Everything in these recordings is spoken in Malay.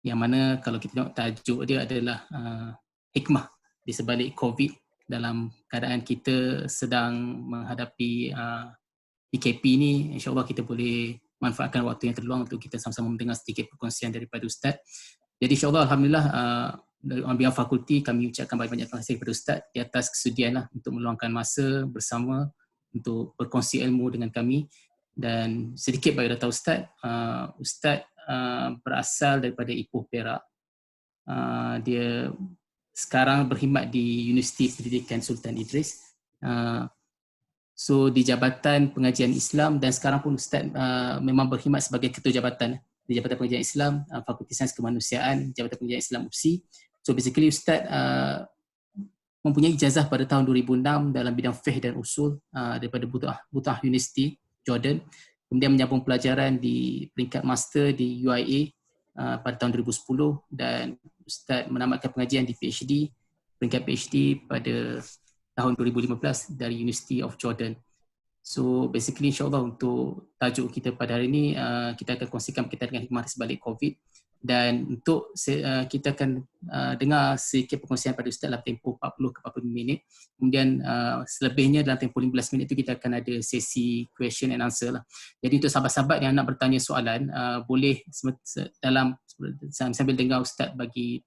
yang mana kalau kita tengok tajuk dia adalah hikmah di sebalik COVID dalam keadaan kita sedang menghadapi PKP ni. InsyaAllah kita boleh manfaatkan waktu yang terluang untuk kita sama-sama mendengar sedikit perkongsian daripada Ustaz. Jadi insyaAllah Alhamdulillah on behalf fakulti kami ucapkan banyak-banyak terima kasih kepada Ustaz di atas kesudian untuk meluangkan masa bersama untuk berkongsi ilmu dengan kami. Dan sedikit biodata Ustaz, Ustaz berasal daripada Ipoh Perak. Dia sekarang berkhidmat di Universiti Pendidikan Sultan Idris. So di Jabatan Pengajian Islam, dan sekarang pun Ustaz memang berkhidmat sebagai Ketua Jabatan di Jabatan Pengajian Islam, Fakulti Sains Kemanusiaan, Jabatan Pengajian Islam UPSI. So basically Ustaz mempunyai ijazah pada tahun 2006 dalam bidang fiqh dan usul daripada But'ah University, Jordan. Kemudian menyambung pelajaran di peringkat master di UIA pada tahun 2010, dan Ustaz menamatkan pengajian di PhD, peringkat PhD pada tahun 2015 dari University of Jordan. So basically insyaAllah untuk tajuk kita pada hari ini, kita akan kongsikan berkaitan dengan hikmah di sebalik COVID. Dan untuk kita akan dengar sedikit perkongsian pada Ustaz dalam tempoh 40 ke 45 minit. Kemudian selebihnya dalam tempoh 15 minit itu kita akan ada sesi question and answer lah. Jadi untuk sahabat-sahabat yang nak bertanya soalan, boleh dalam sambil dengar Ustaz bagi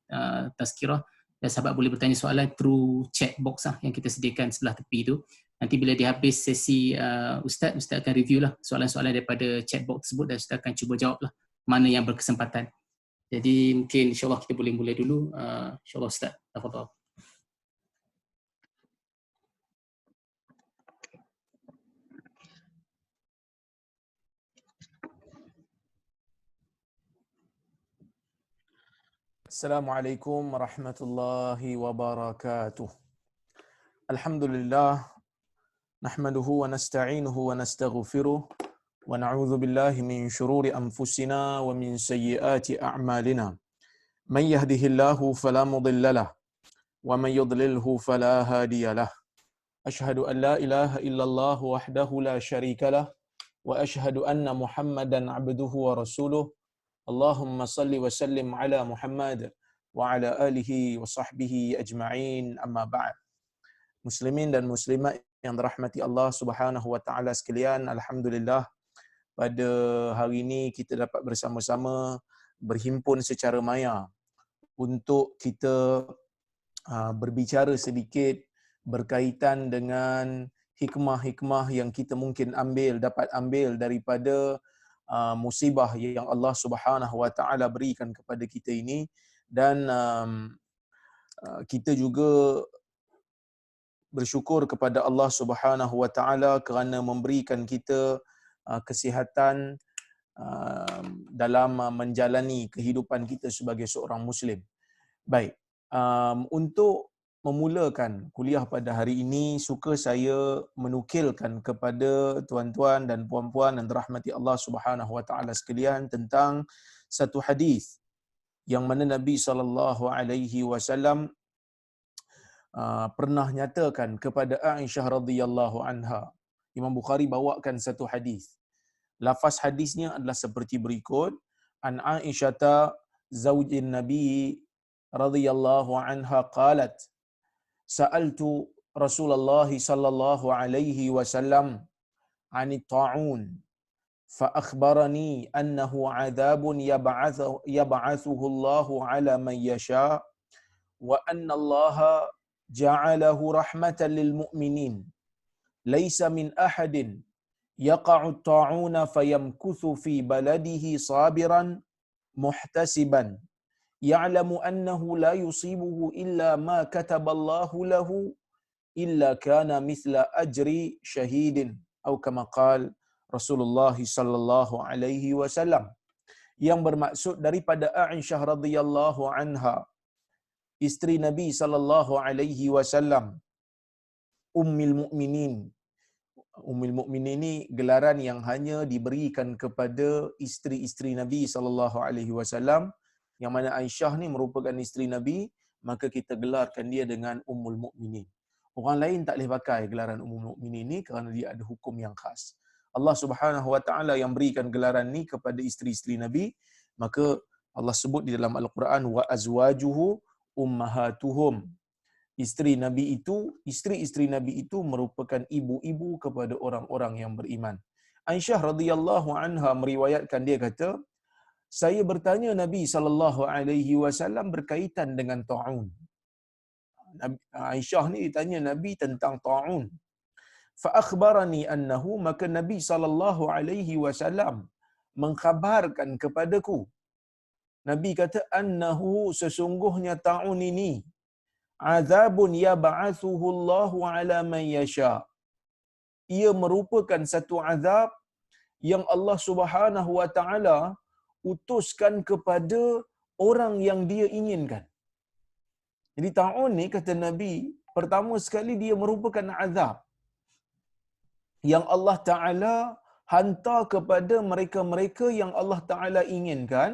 tazkirah, dan sahabat boleh bertanya soalan through chat box lah yang kita sediakan sebelah tepi tu. Nanti bila dihabis sesi Ustaz akan review lah soalan-soalan daripada chat box tersebut, dan Ustaz akan cuba jawab lah mana yang berkesempatan. Jadi mungkin insyaAllah kita boleh mula dulu. InsyaAllah Ustaz, tafadhal. Assalamualaikum warahmatullahi wabarakatuh. Alhamdulillah, nahmaduhu wa nasta'inuhu wa nastaghfiruh, wa na'udzu billahi min syururi anfusina wa min sayyiati a'malina. Man yahdihillahu fala mudhillalah wa man yudlilhu fala hadiyalah. Ashhadu an la ilaha illallah wahdahu la syarikalah wa ashhadu anna Muhammadan 'abduhu wa rasuluh. Allahumma salli wa sallim ala Muhammad wa ala alihi wa sahbihi ajma'in, amma ba'd. Muslimin dan muslimat yang dirahmati Allah Subhanahu wa taala sekalian, alhamdulillah pada hari ini kita dapat bersama-sama berhimpun secara maya untuk kita berbicara sedikit berkaitan dengan hikmah-hikmah yang kita mungkin dapat ambil daripada musibah yang Allah Subhanahu wa taala berikan kepada kita ini. Dan kita juga bersyukur kepada Allah Subhanahu wa taala kerana memberikan kita kesihatan dalam menjalani kehidupan kita sebagai seorang muslim. Baik, untuk memulakan kuliah pada hari ini, suka saya menukilkan kepada tuan-tuan dan puan-puan yang dirahmati Allah Subhanahu wa taala sekalian tentang satu hadis yang mana Nabi SAW pernah nyatakan kepada Aisyah radhiyallahu anha. Imam Bukhari bawakan satu hadis. Lafaz hadisnya adalah seperti berikut: An Aisyah zaujin Nabi radhiyallahu anha qalat sa'altu Rasulullah sallallahu alaihi wasallam 'anit ta'un fa akhbarani annahu 'adzabun yab'athuhu Allahu 'ala man yasha wa anna Allaha ja'alahu rahmatan lil mu'minin laysa min ahadin yaqa'u at-ta'una fayamkuthu fi baladihi sabiran muhtasiban ya'lamu annahu la yusibuhu illa ma kataballahu lahu illa kana mithla ajri syahidin atau kama qala Rasulullah sallallahu alaihi wasallam. Yang bermaksud daripada Aisyah radhiyallahu anha, isteri Nabi sallallahu alaihi wasallam, Ummul Mukminin. Ummul Mukminin ini gelaran yang hanya diberikan kepada isteri-isteri Nabi sallallahu alaihi wasallam, yang mana Aisyah ni merupakan isteri Nabi, maka kita gelarkan dia dengan Ummul Mukminin. Orang lain tak boleh pakai gelaran Ummul Mukminin ni kerana dia ada hukum yang khas. Allah Subhanahu wa taala yang berikan gelaran ni kepada isteri-isteri Nabi, maka Allah sebut di dalam Al-Quran, wa azwajuhu ummahatuhum. Isteri-isteri Nabi itu merupakan ibu-ibu kepada orang-orang yang beriman. Aisyah radhiyallahu anha meriwayatkan, dia kata, saya bertanya Nabi sallallahu alaihi wasallam berkaitan dengan taun. Aisyah ni ditanya Nabi tentang taun. Fa akhbarani annahu, maka Nabi sallallahu alaihi wasallam mengkhabarkan kepadaku. Nabi kata, annahu, sesungguhnya taun ini azabun yab'athuhu Allahu ala man yasha. Ia merupakan satu azab yang Allah Subhanahu wa taala utuskan kepada orang yang dia inginkan. Jadi taun ni, kata Nabi, pertama sekali dia merupakan azab yang Allah Taala hantar kepada mereka-mereka yang Allah Taala inginkan.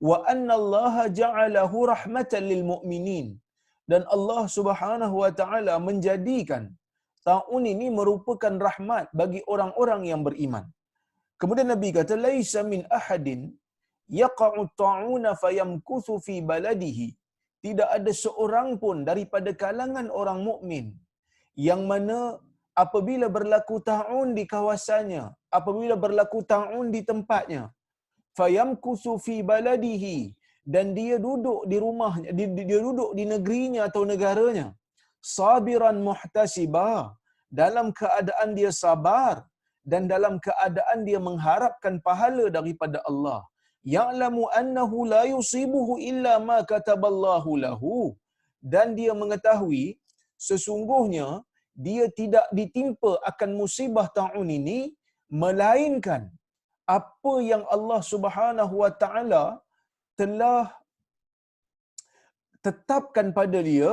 Wa anna Allah ja'alahu rahmatan lil mu'minin, dan Allah Subhanahu wa taala menjadikan taun ini merupakan rahmat bagi orang-orang yang beriman. Kemudian Nabi kata, laisa min ahadin yaqa'u ta'una fayamkuthu fi baladihi. Tidak ada seorang pun daripada kalangan orang mukmin yang mana apabila berlaku ta'un di kawasannya, apabila berlaku ta'un di tempatnya, fayamkuthu fi baladihi, dan dia duduk di rumahnya, dia duduk di negerinya atau negaranya, sabiran muhtasiba, dalam keadaan dia sabar dan dalam keadaan dia mengharapkan pahala daripada Allah. Ya'lamu annahu la yusibuhu illa ma kataballahu lahu, dan dia mengetahui sesungguhnya dia tidak ditimpa akan musibah ta'un ini melainkan apa yang Allah Subhanahu wa taala telah tetapkan pada dia,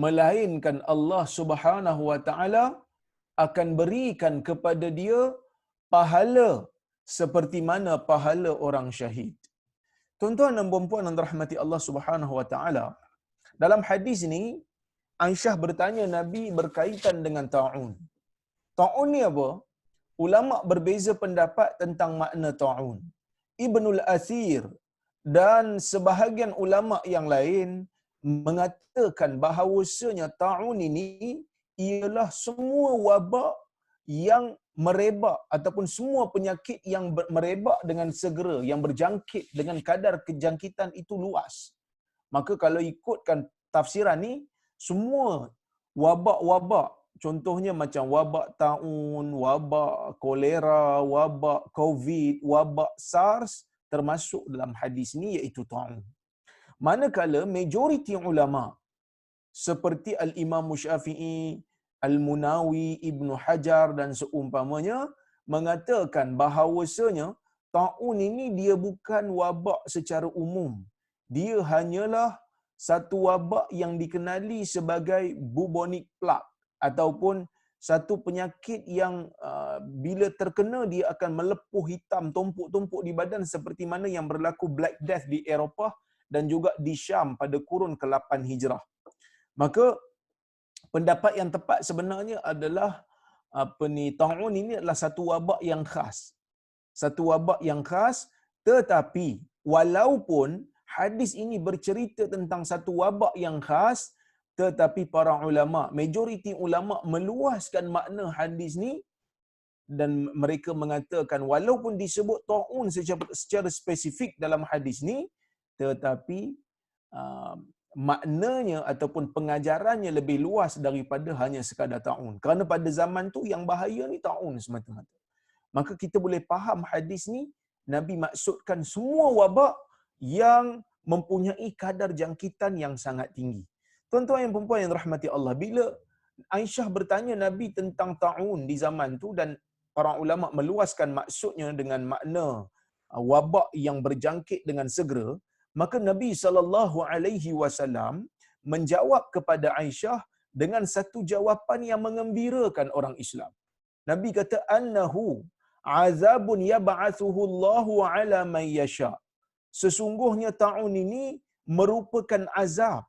melainkan Allah Subhanahu wa taala akan berikan kepada dia pahala seperti mana pahala orang syahid. Tuan-tuan dan puan-puan yang dirahmati Allah Subhanahu wa taala, dalam hadis ini Aisyah bertanya Nabi berkaitan dengan taun. Taun ni apa? Ulama berbeza pendapat tentang makna taun. Ibnul Athir dan sebahagian ulama yang lain mengatakan bahawasanya taun ini ialah semua wabak yang merebak ataupun semua penyakit yang merebak dengan segera, yang berjangkit dengan kadar kejangkitan itu luas. Maka kalau ikutkan tafsiran ni, semua wabak-wabak, contohnya macam wabak taun, wabak kolera, wabak COVID, wabak SARS, termasuk dalam hadis ni iaitu taun. Manakala majoriti ulama seperti Al-Imam Syafi'i, Al-Munawi, Ibnu Hajar dan seumpamanya mengatakan bahawasanya taun ini dia bukan wabak secara umum. Dia hanyalah satu wabak yang dikenali sebagai bubonic plague, ataupun satu penyakit yang bila terkena dia akan melepuh hitam tumpuk-tumpuk di badan seperti mana yang berlaku Black Death di Eropah dan juga di Syam pada kurun ke-8 Hijrah. Maka pendapat yang tepat sebenarnya adalah taun ini adalah satu wabak yang khas. Satu wabak yang khas, tetapi walaupun hadis ini bercerita tentang satu wabak yang khas, tetapi para ulama, majoriti ulama meluaskan makna hadis ni dan mereka mengatakan walaupun disebut taun secara spesifik dalam hadis ni, tetapi maknanya ataupun pengajarannya lebih luas daripada hanya sekadar taun. Kerana pada zaman tu yang bahaya ni taun semata-mata. Maka kita boleh faham hadis ni, Nabi maksudkan semua wabak yang mempunyai kadar jangkitan yang sangat tinggi. Tuan-tuan yang perempuan yang rahmati Allah, bila Aisyah bertanya Nabi tentang taun di zaman tu dan para ulama meluaskan maksudnya dengan makna wabak yang berjangkit dengan segera, maka Nabi SAW menjawab kepada Aisyah dengan satu jawapan yang mengembirakan orang Islam. Nabi kata, annahu azabun yab'athuhu Allahu ala man yasha. Sesungguhnya taun ini merupakan azab.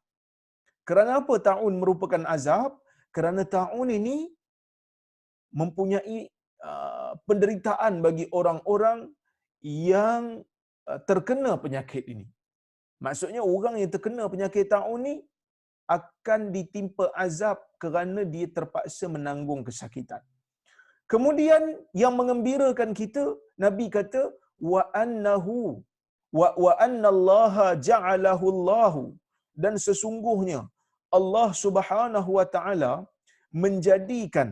Kerana apa taun merupakan azab? Kerana taun ini mempunyai penderitaan bagi orang-orang yang terkena penyakit ini. Maksudnya orang yang terkena penyakit taun ni akan ditimpa azab kerana dia terpaksa menanggung kesakitan. Kemudian yang mengembirakan kita, Nabi kata wa annahu wa annallaha ja'alahu Allahu, dan sesungguhnya Allah Subhanahu wa taala menjadikan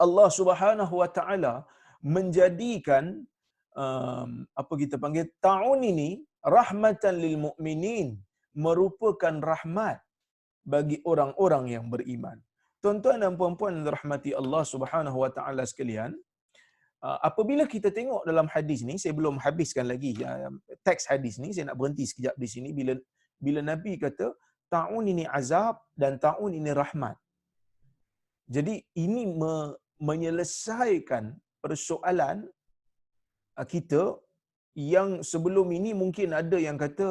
Allah Subhanahu wa taala menjadikan apa kita panggil taun ini rahmatan lil mukminin, merupakan rahmat bagi orang-orang yang beriman. Tuan-tuan dan puan-puan yang dirahmati Allah Subhanahu wa taala sekalian, apabila kita tengok dalam hadis ni, saya belum habiskan lagi teks hadis ni, saya nak berhenti sekejap di sini bila Nabi kata taun ini azab dan taun ini rahmat. Jadi ini menyelesaikan persoalan kita yang sebelum ini mungkin ada yang kata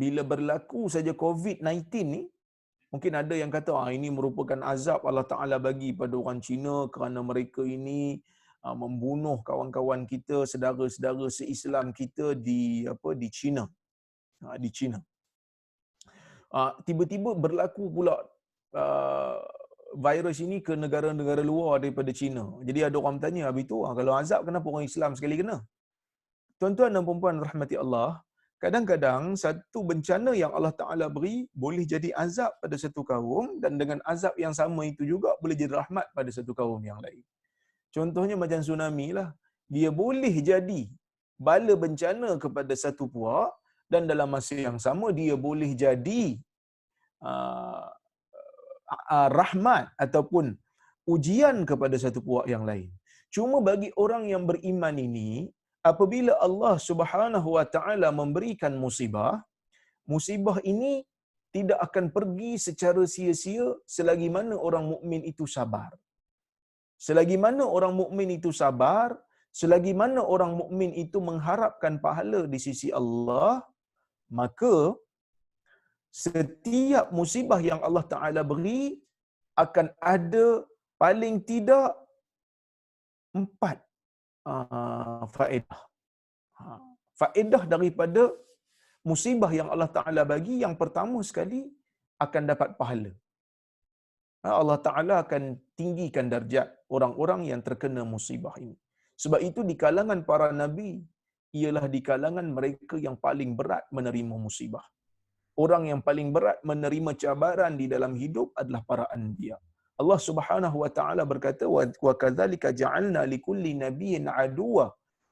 bila berlaku saja COVID-19 ni, mungkin ada yang kata ini merupakan azab Allah Ta'ala bagi pada orang Cina kerana mereka ini membunuh kawan-kawan kita, saudara-saudara se-Islam kita di China. Di China. Tiba-tiba berlaku pula virus ini ke negara-negara luar daripada China. Jadi ada orang bertanya, habis tu kalau azab kenapa orang Islam sekali kena? Tuan-tuan dan puan-puan rahmati Allah, kadang-kadang satu bencana yang Allah Ta'ala beri boleh jadi azab pada satu kaum, dan dengan azab yang sama itu juga boleh jadi rahmat pada satu kaum yang lain. Contohnya macam tsunami lah. Dia boleh jadi bala bencana kepada satu puak, dan dalam masa yang sama dia boleh jadi rahmat ataupun ujian kepada satu puak yang lain. Cuma bagi orang yang beriman ini, apabila Allah Subhanahu wa taala memberikan musibah, musibah ini tidak akan pergi secara sia-sia selagi mana orang mukmin itu sabar. Selagi mana orang mukmin itu sabar, selagi mana orang mukmin itu mengharapkan pahala di sisi Allah, maka setiap musibah yang Allah Ta'ala beri akan ada paling tidak 4 faedah. Faedah daripada musibah yang Allah Ta'ala bagi, yang pertama sekali akan dapat pahala. Allah Ta'ala akan tinggikan darjat orang-orang yang terkena musibah ini. Sebab itu di kalangan para Nabi, ialah di kalangan mereka yang paling berat menerima musibah. Orang yang paling berat menerima cabaran di dalam hidup adalah para anbiya. Allah Subhanahu wa taala berkata, wa kadzalika ja'alna likulli nabiyyin aduwa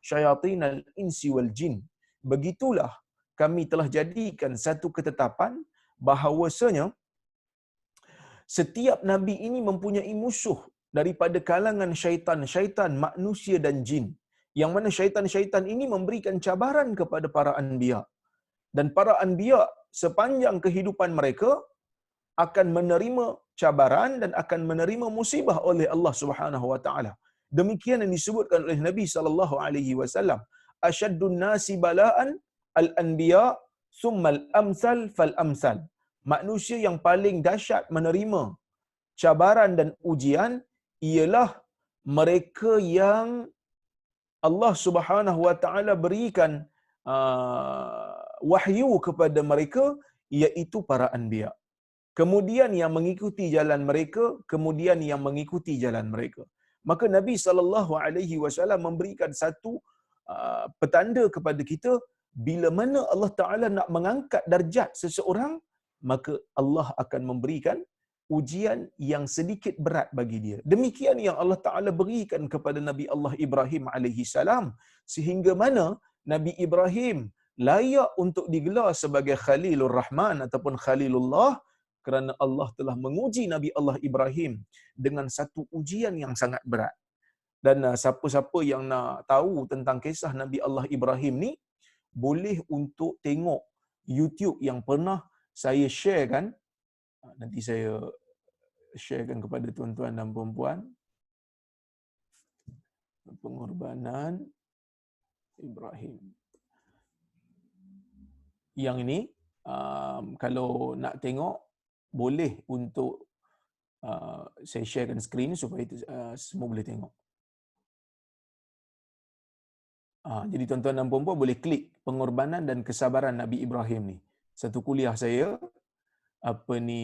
syayatinal insi wal jin. Begitulah kami telah jadikan satu ketetapan bahawasanya setiap nabi ini mempunyai musuh daripada kalangan syaitan manusia dan jin. Yang mana syaitan ini memberikan cabaran kepada para anbiya. Dan para anbiya sepanjang kehidupan mereka akan menerima cabaran dan akan menerima musibah oleh Allah Subhanahu wa taala. Demikian yang disebutkan oleh Nabi sallallahu alaihi wasallam, asyaddun nasi bala'an al-anbiya thumma al-amsal fal-amsal. Manusia yang paling dahsyat menerima cabaran dan ujian ialah mereka yang Allah Subhanahu wa taala berikan wahyu kepada mereka, iaitu para anbiya. Kemudian yang mengikuti jalan mereka, kemudian yang mengikuti jalan mereka. Maka Nabi sallallahu alaihi wasallam memberikan satu petanda kepada kita, bila mana Allah Taala nak mengangkat darjat seseorang, maka Allah akan memberikan ujian yang sedikit berat bagi dia. Demikian yang Allah Taala berikan kepada Nabi Allah Ibrahim alaihi salam, sehingga mana Nabi Ibrahim layak untuk digelar sebagai Khalilur Rahman ataupun Khalilullah, kerana Allah telah menguji Nabi Allah Ibrahim dengan satu ujian yang sangat berat. Dan siapa-siapa yang nak tahu tentang kisah Nabi Allah Ibrahim ni, boleh untuk tengok YouTube yang pernah saya sharekan. Nanti saya sharekan kepada tuan-tuan dan puan-puan. Pengorbanan Ibrahim. Yang ini, kalau nak tengok, boleh untuk saya sharekan skrin supaya semua boleh tengok. Jadi tuan-tuan dan puan-puan boleh klik pengorbanan dan kesabaran Nabi Ibrahim ni. Satu kuliah saya apa ni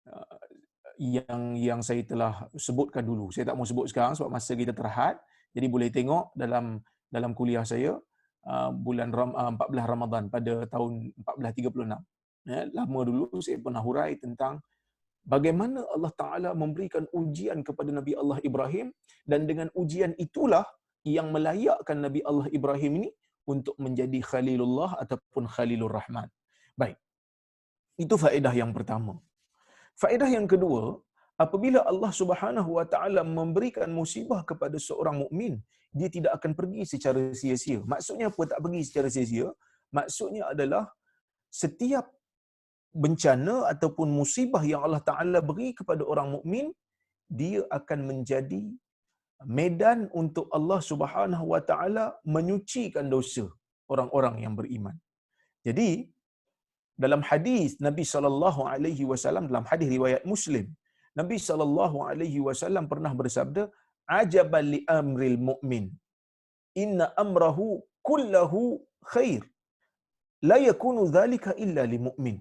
uh, yang saya telah sebutkan dulu. Saya tak mau sebut sekarang sebab masa kita terhad. Jadi boleh tengok dalam kuliah saya bulan 14 Ramadan pada tahun 1436. Ya, lama dulu saya pernah hurai tentang bagaimana Allah Ta'ala memberikan ujian kepada Nabi Allah Ibrahim, dan dengan ujian itulah yang melayakkan Nabi Allah Ibrahim ini untuk menjadi Khalilullah ataupun Khalilur Rahman. Baik, itu faedah yang pertama. Faedah yang kedua, apabila Allah Subhanahu Wa Ta'ala memberikan musibah kepada seorang mukmin, dia tidak akan pergi secara sia-sia. Maksudnya apa tak pergi secara sia-sia? Maksudnya adalah setiap bencana ataupun musibah yang Allah Ta'ala beri kepada orang mukmin, dia akan menjadi medan untuk Allah Subhanahu Wa Ta'ala menyucikan dosa orang-orang yang beriman. Jadi dalam hadis Nabi sallallahu alaihi wasallam, dalam hadis riwayat Muslim, Nabi sallallahu alaihi wasallam pernah bersabda, ajaban li amril mu'min, inna amrahu kullahu khair, la yakunu dhalika illa li mu'min.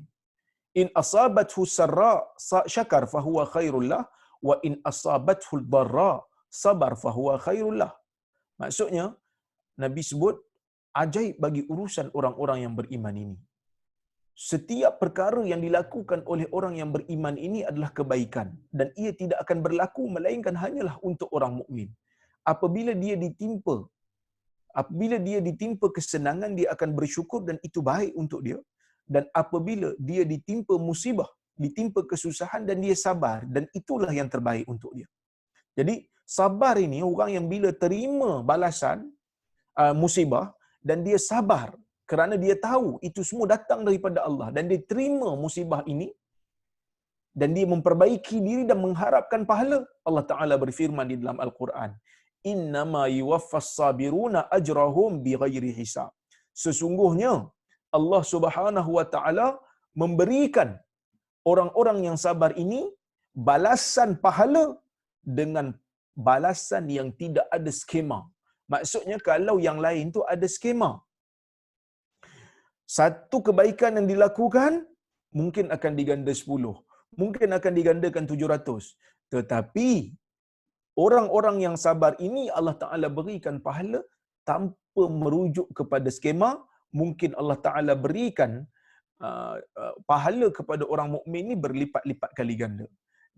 In asabathu sarra syakar fahuwa khairul lah, wa in asabathu dharra sabar fahuwa khairul lah. Maksudnya Nabi sebut ajaib bagi urusan orang-orang yang beriman ini. Setiap perkara yang dilakukan oleh orang yang beriman ini adalah kebaikan, dan ia tidak akan berlaku melainkan hanyalah untuk orang mukmin. Apabila dia ditimpa kesenangan, dia akan bersyukur dan itu baik untuk dia. Dan apabila dia ditimpa musibah, ditimpa kesusahan dan dia sabar, dan itulah yang terbaik untuk dia. Jadi sabar ini orang yang bila terima balasan musibah dan dia sabar kerana dia tahu itu semua datang daripada Allah, dan dia terima musibah ini dan dia memperbaiki diri dan mengharapkan pahala. Allah Ta'ala berfirman di dalam Al-Quran, innama yuwaffas sabiruna ajrahum bighairi hisab. Sesungguhnya Allah Subhanahu Wa Ta'ala memberikan orang-orang yang sabar ini balasan pahala dengan balasan yang tidak ada skema. Maksudnya kalau yang lain tu ada skema. Satu kebaikan yang dilakukan mungkin akan diganda 10, mungkin akan digandakan 700. Tetapi orang-orang yang sabar ini Allah Ta'ala berikan pahala tanpa merujuk kepada skema. Mungkin Allah Ta'ala berikan pahala kepada orang mukmin ini berlipat-lipat kali ganda.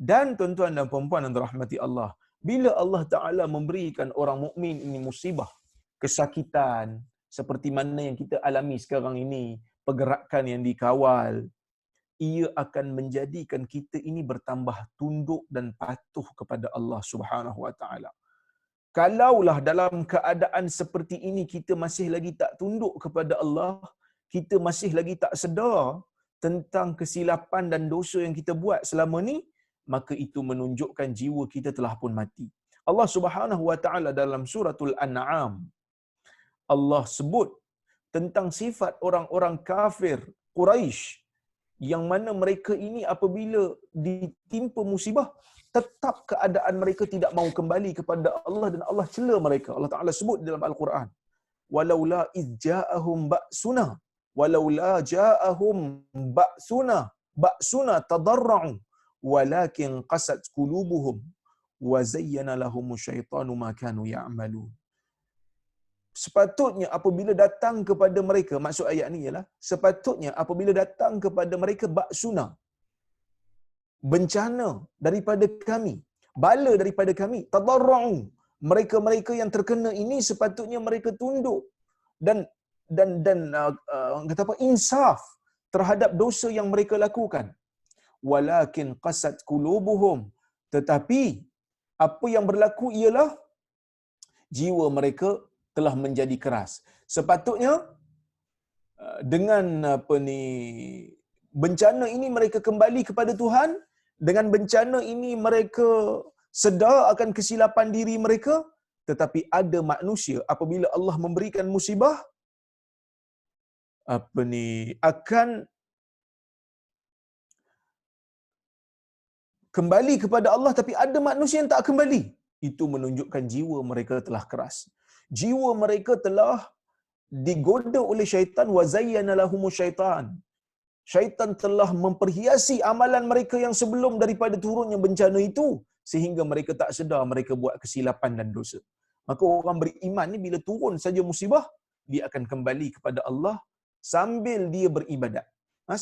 Dan tuan-tuan dan puan-puan yang dirahmati Allah, bila Allah Ta'ala memberikan orang mukmin ini musibah, kesakitan, seperti mana yang kita alami sekarang ini, pergerakan yang dikawal, ia akan menjadikan kita ini bertambah tunduk dan patuh kepada Allah Subhanahu Wa Ta'ala. Kalaulah dalam keadaan seperti ini kita masih lagi tak tunduk kepada Allah, kita masih lagi tak sedar tentang kesilapan dan dosa yang kita buat selama ni, maka itu menunjukkan jiwa kita telah pun mati. Allah Subhanahu Wa Ta'ala dalam suratul An'am, Allah sebut tentang sifat orang-orang kafir Quraisy yang mana mereka ini apabila ditimpa musibah, tetap keadaan mereka tidak mahu kembali kepada Allah dan Allah cela mereka. Allah Ta'ala sebut dalam Al-Quran, walaula iz ja'ahum ba'suna walaula ja'ahum ba'suna tadarra'u walakin qasat qulubuhum wa zayyana lahumu syaitanu ma kanu ya'malun. Sepatutnya apabila datang kepada mereka, maksud ayat ni ialah sepatutnya apabila datang kepada mereka ba'suna, bencana daripada kami, bala daripada kami, tadarra'u, mereka-mereka yang terkena ini sepatutnya mereka tunduk dan kata apa, insaf terhadap dosa yang mereka lakukan. Walakin qasat qulubuhum, tetapi apa yang berlaku ialah jiwa mereka telah menjadi keras. Sepatutnya dengan bencana ini mereka kembali kepada Tuhan, dengan bencana ini mereka sedar akan kesilapan diri mereka, tetapi ada manusia apabila Allah memberikan musibah akan kembali kepada Allah, tapi ada manusia yang tak kembali. Itu menunjukkan jiwa mereka telah keras. Jiwa mereka telah digoda oleh syaitan, wa zayyana lahumus syaitan. Syaitan telah memperhiasi amalan mereka yang sebelum daripada turunnya bencana itu, sehingga mereka tak sedar mereka buat kesilapan dan dosa. Maka orang beriman ni bila turun saja musibah, dia akan kembali kepada Allah sambil dia beribadat.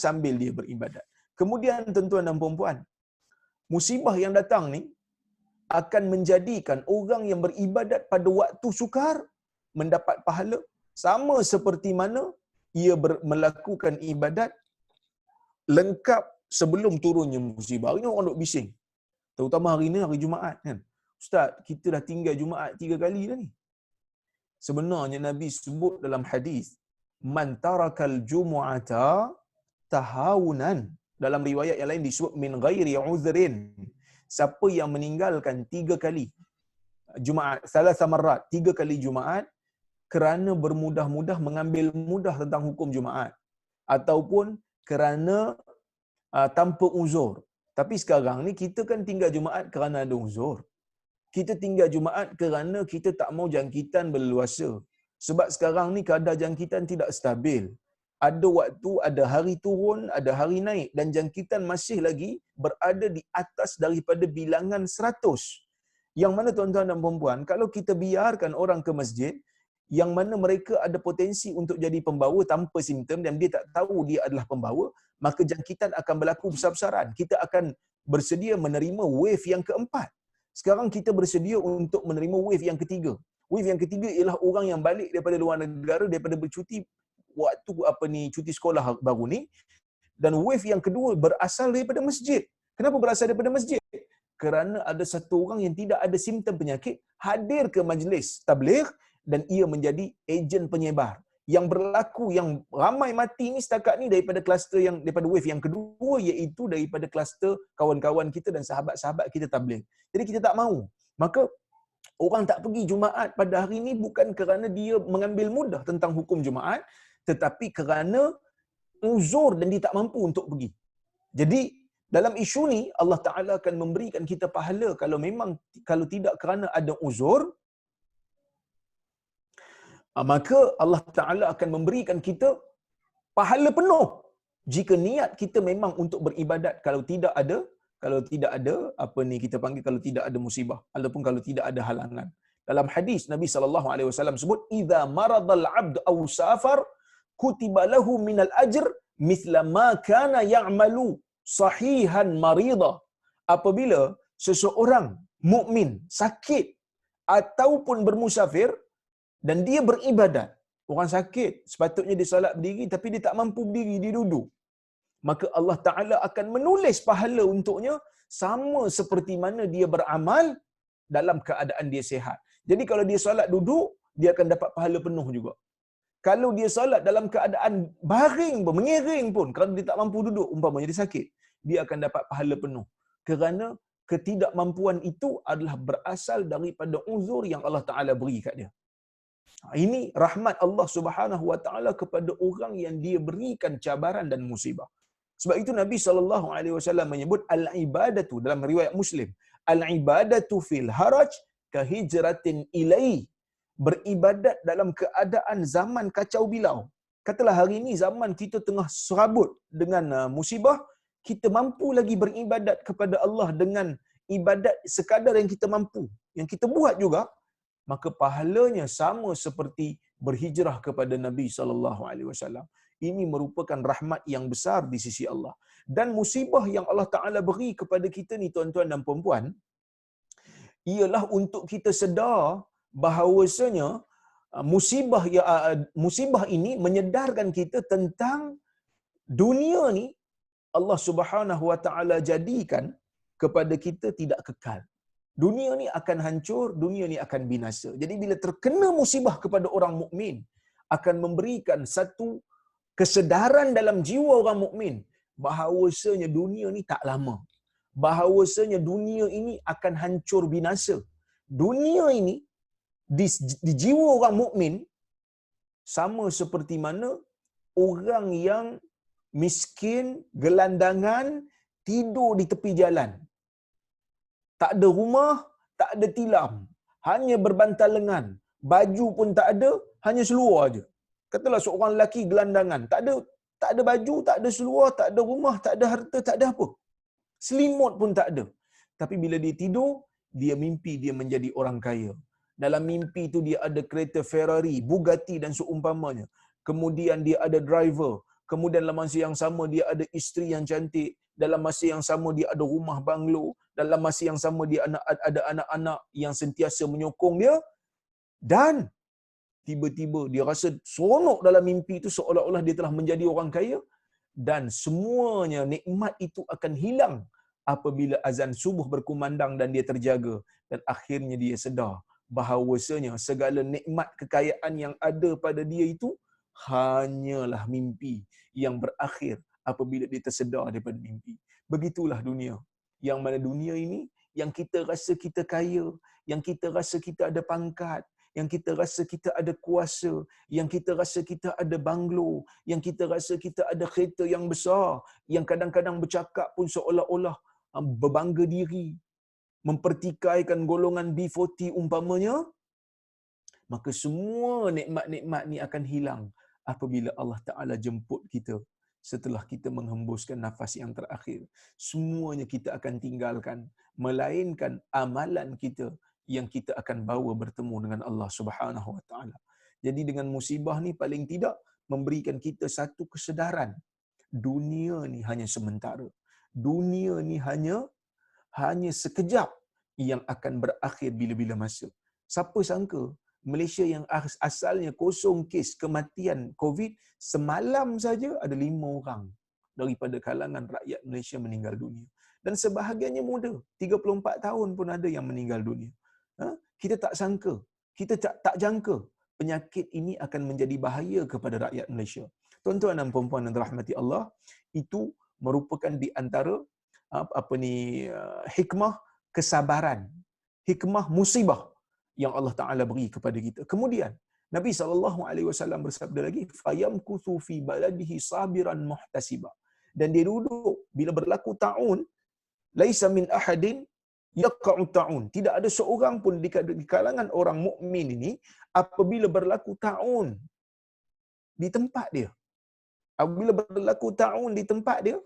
Sambil dia beribadat. Kemudian tuan-tuan dan puan-puan, musibah yang datang ni akan menjadikan orang yang beribadat pada waktu sukar mendapat pahala sama seperti mana ia melakukan ibadat lengkap sebelum turunnya musibah. Hari ni orang duk bising. Terutama hari ni hari Jumaat kan. Ustaz, kita dah tinggal Jumaat 3 kali dah ni. Sebenarnya Nabi sebut dalam hadis, man tarakal jumu'ata tahawunan. Dalam riwayat yang lain disebut min ghairi uzrin. Siapa yang meninggalkan 3 kali Jumaat, salasa marrat, 3 kali Jumaat kerana bermudah-mudah mengambil mudah tentang hukum Jumaat ataupun kerana tanpa uzur. Tapi sekarang ni kita kan tinggal Jumaat kerana ada uzur. Kita tinggal Jumaat kerana kita tak mau jangkitan berleluasa. Sebab sekarang ni kadar jangkitan tidak stabil. Ada waktu, ada hari turun, ada hari naik dan jangkitan masih lagi berada di atas daripada bilangan 100. Yang mana tuan-tuan dan puan-puan, kalau kita biarkan orang ke masjid yang mana mereka ada potensi untuk jadi pembawa tanpa simptom dan dia tak tahu dia adalah pembawa, maka jangkitan akan berlaku besar-besaran. Kita akan bersedia menerima wave yang keempat. Sekarang kita bersedia untuk menerima wave yang ketiga. Wave yang ketiga ialah orang yang balik daripada luar negara, daripada bercuti waktu cuti sekolah baru ni. Dan wave yang kedua berasal daripada masjid. Kenapa berasal daripada masjid? Kerana ada satu orang yang tidak ada simptom penyakit hadir ke majlis tabligh dan ia menjadi ejen penyebar. Yang berlaku, yang ramai mati ni setakat ni daripada kluster yang daripada wave yang kedua, iaitu daripada kluster kawan-kawan kita dan sahabat-sahabat kita tabligh. Jadi kita tak mahu. Maka orang tak pergi Jumaat pada hari ini bukan kerana dia mengambil mudah tentang hukum Jumaat, tetapi kerana uzur dan dia tak mampu untuk pergi. Jadi dalam isu ni Allah Ta'ala akan memberikan kita pahala kalau tidak kerana ada uzur, maka Allah Ta'ala akan memberikan kita pahala penuh jika niat kita memang untuk beribadat. Kalau tidak ada kalau tidak ada musibah ataupun kalau tidak ada halangan. Dalam hadis Nabi SAW sebut, idza maradal abd aw safar kutiba lahu minal ajr mithla ma kana ya'malu sahihan marida. Apabila seseorang mukmin sakit ataupun bermusafir dan dia beribadat, orang sakit sepatutnya dia solat berdiri tapi dia tak mampu berdiri, dia duduk, maka Allah Ta'ala akan menulis pahala untuknya sama seperti mana dia beramal dalam keadaan dia sihat. Jadi kalau dia solat duduk, dia akan dapat pahala penuh juga. Kalau dia solat dalam keadaan baring pun, mengiring pun, kerana dia tak mampu duduk, umpamanya dia sakit, dia akan dapat pahala penuh. Kerana ketidakmampuan itu adalah berasal daripada uzur yang Allah Ta'ala beri kat dia. Ini rahmat Allah Subhanahu Wa Ta'ala kepada orang yang dia berikan cabaran dan musibah. Sebab itu Nabi SAW menyebut al-ibadatu dalam riwayat Muslim, al-ibadatu fil haraj ka hijratin ilai. Beribadat dalam keadaan zaman kacau bilau. Katalah hari ini zaman kita tengah serabut dengan musibah, kita mampu lagi beribadat kepada Allah dengan ibadat sekadar yang kita mampu, yang kita buat juga, maka pahalanya sama seperti berhijrah kepada Nabi SAW. Ini merupakan rahmat yang besar di sisi Allah. Dan musibah yang Allah Ta'ala beri kepada kita ni tuan-tuan dan puan-puan, ialah untuk kita sedar bahawasanya musibah ini menyedarkan kita tentang dunia ni Allah Subhanahu Wa Ta'ala jadikan kepada kita tidak kekal. Dunia ni akan hancur, dunia ni akan binasa. Jadi bila terkena musibah kepada orang mukmin, akan memberikan satu kesedaran dalam jiwa orang mukmin bahawasanya dunia ni tak lama. Bahawasanya dunia ini akan hancur binasa. Dunia ini di jiwa orang mukmin sama seperti mana orang yang miskin, gelandangan, tidur di tepi jalan. Tak ada rumah, tak ada tilam, hanya berbantal lengan, baju pun tak ada, hanya seluar aja. Katalah seorang lelaki gelandangan, tak ada baju, tak ada seluar, tak ada rumah, tak ada harta, tak ada apa. Selimut pun tak ada. Tapi bila dia tidur, dia mimpi dia menjadi orang kaya. Dalam mimpi itu dia ada kereta Ferrari, Bugatti dan seumpamanya. Kemudian dia ada driver. Kemudian dalam masa yang sama dia ada isteri yang cantik. Dalam masa yang sama dia ada rumah banglo. Dalam masa yang sama dia ada anak-anak yang sentiasa menyokong dia. Dan tiba-tiba dia rasa seronok dalam mimpi itu seolah-olah dia telah menjadi orang kaya. Dan semuanya nikmat itu akan hilang apabila azan subuh berkumandang dan dia terjaga. Dan akhirnya dia sedar bahawasanya segala nikmat kekayaan yang ada pada dia itu hanyalah mimpi yang berakhir apabila dia tersedar daripada mimpi. Begitulah dunia. Yang mana dunia ini, yang kita rasa kita kaya, yang kita rasa kita ada pangkat, yang kita rasa kita ada kuasa, yang kita rasa kita ada banglo, yang kita rasa kita ada kereta yang besar, yang kadang-kadang bercakap pun seolah-olah berbangga diri, mempertikaikan golongan B40 umpamanya, maka semua nikmat-nikmat ni akan hilang apabila Allah Ta'ala jemput kita setelah kita menghembuskan nafas yang terakhir. Semuanya kita akan tinggalkan, melainkan amalan kita yang kita akan bawa bertemu dengan Allah Subhanahu Wa Ta'ala. Jadi dengan musibah ni paling tidak memberikan kita satu kesedaran. Dunia ni hanya sementara. Dunia ni hanya sekejap yang akan berakhir bila-bila masa. Siapa sangka Malaysia yang asalnya kosong kes kematian COVID, semalam saja ada 5 orang daripada kalangan rakyat Malaysia meninggal dunia. Dan sebahagiannya muda, 34 tahun pun ada yang meninggal dunia. Kita tak sangka, kita tak jangka penyakit ini akan menjadi bahaya kepada rakyat Malaysia. Tuan-tuan dan puan-puan yang dirahmati Allah, itu merupakan di antara hikmah kesabaran, hikmah musibah yang Allah Taala beri kepada kita. Kemudian Nabi SAW bersabda lagi, fayamkuthu fi baladihi sabiran muhtasiba. Dan dia duduk bila berlaku taun, laisa min ahadin yaqa'u taun. Tidak ada seorang pun di kalangan orang mukmin ini apabila berlaku taun di tempat dia. Apabila berlaku taun di tempat dia,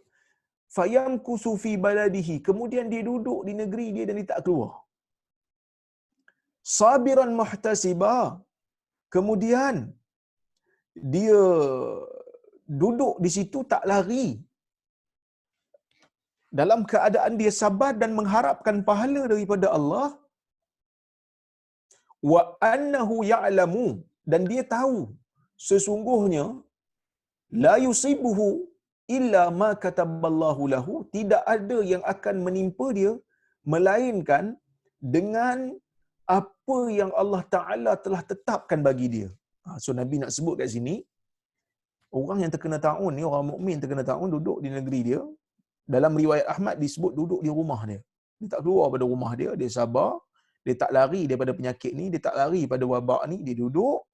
fayamkuthu fi baladihi, kemudian dia duduk di negeri dia dan dia tak keluar. Sabiran muhtasiba, kemudian dia duduk di situ tak lari, dalam keadaan dia sabar dan mengharapkan pahala daripada Allah. Wa annahu ya'lamu, dan dia tahu sesungguhnya la yusibuhu illa ma kataballahu lahu, tidak ada yang akan menimpa dia melainkan dengan apa yang Allah Ta'ala telah tetapkan bagi dia. So Nabi nak sebut kat sini, orang yang terkena taun ni, orang mukmin terkena taun, duduk di negeri dia. Dalam riwayat Ahmad disebut duduk di rumah dia. Dia tak keluar pada rumah dia, dia sabar, dia tak lari daripada penyakit ni, dia tak lari pada wabak ni, dia duduk.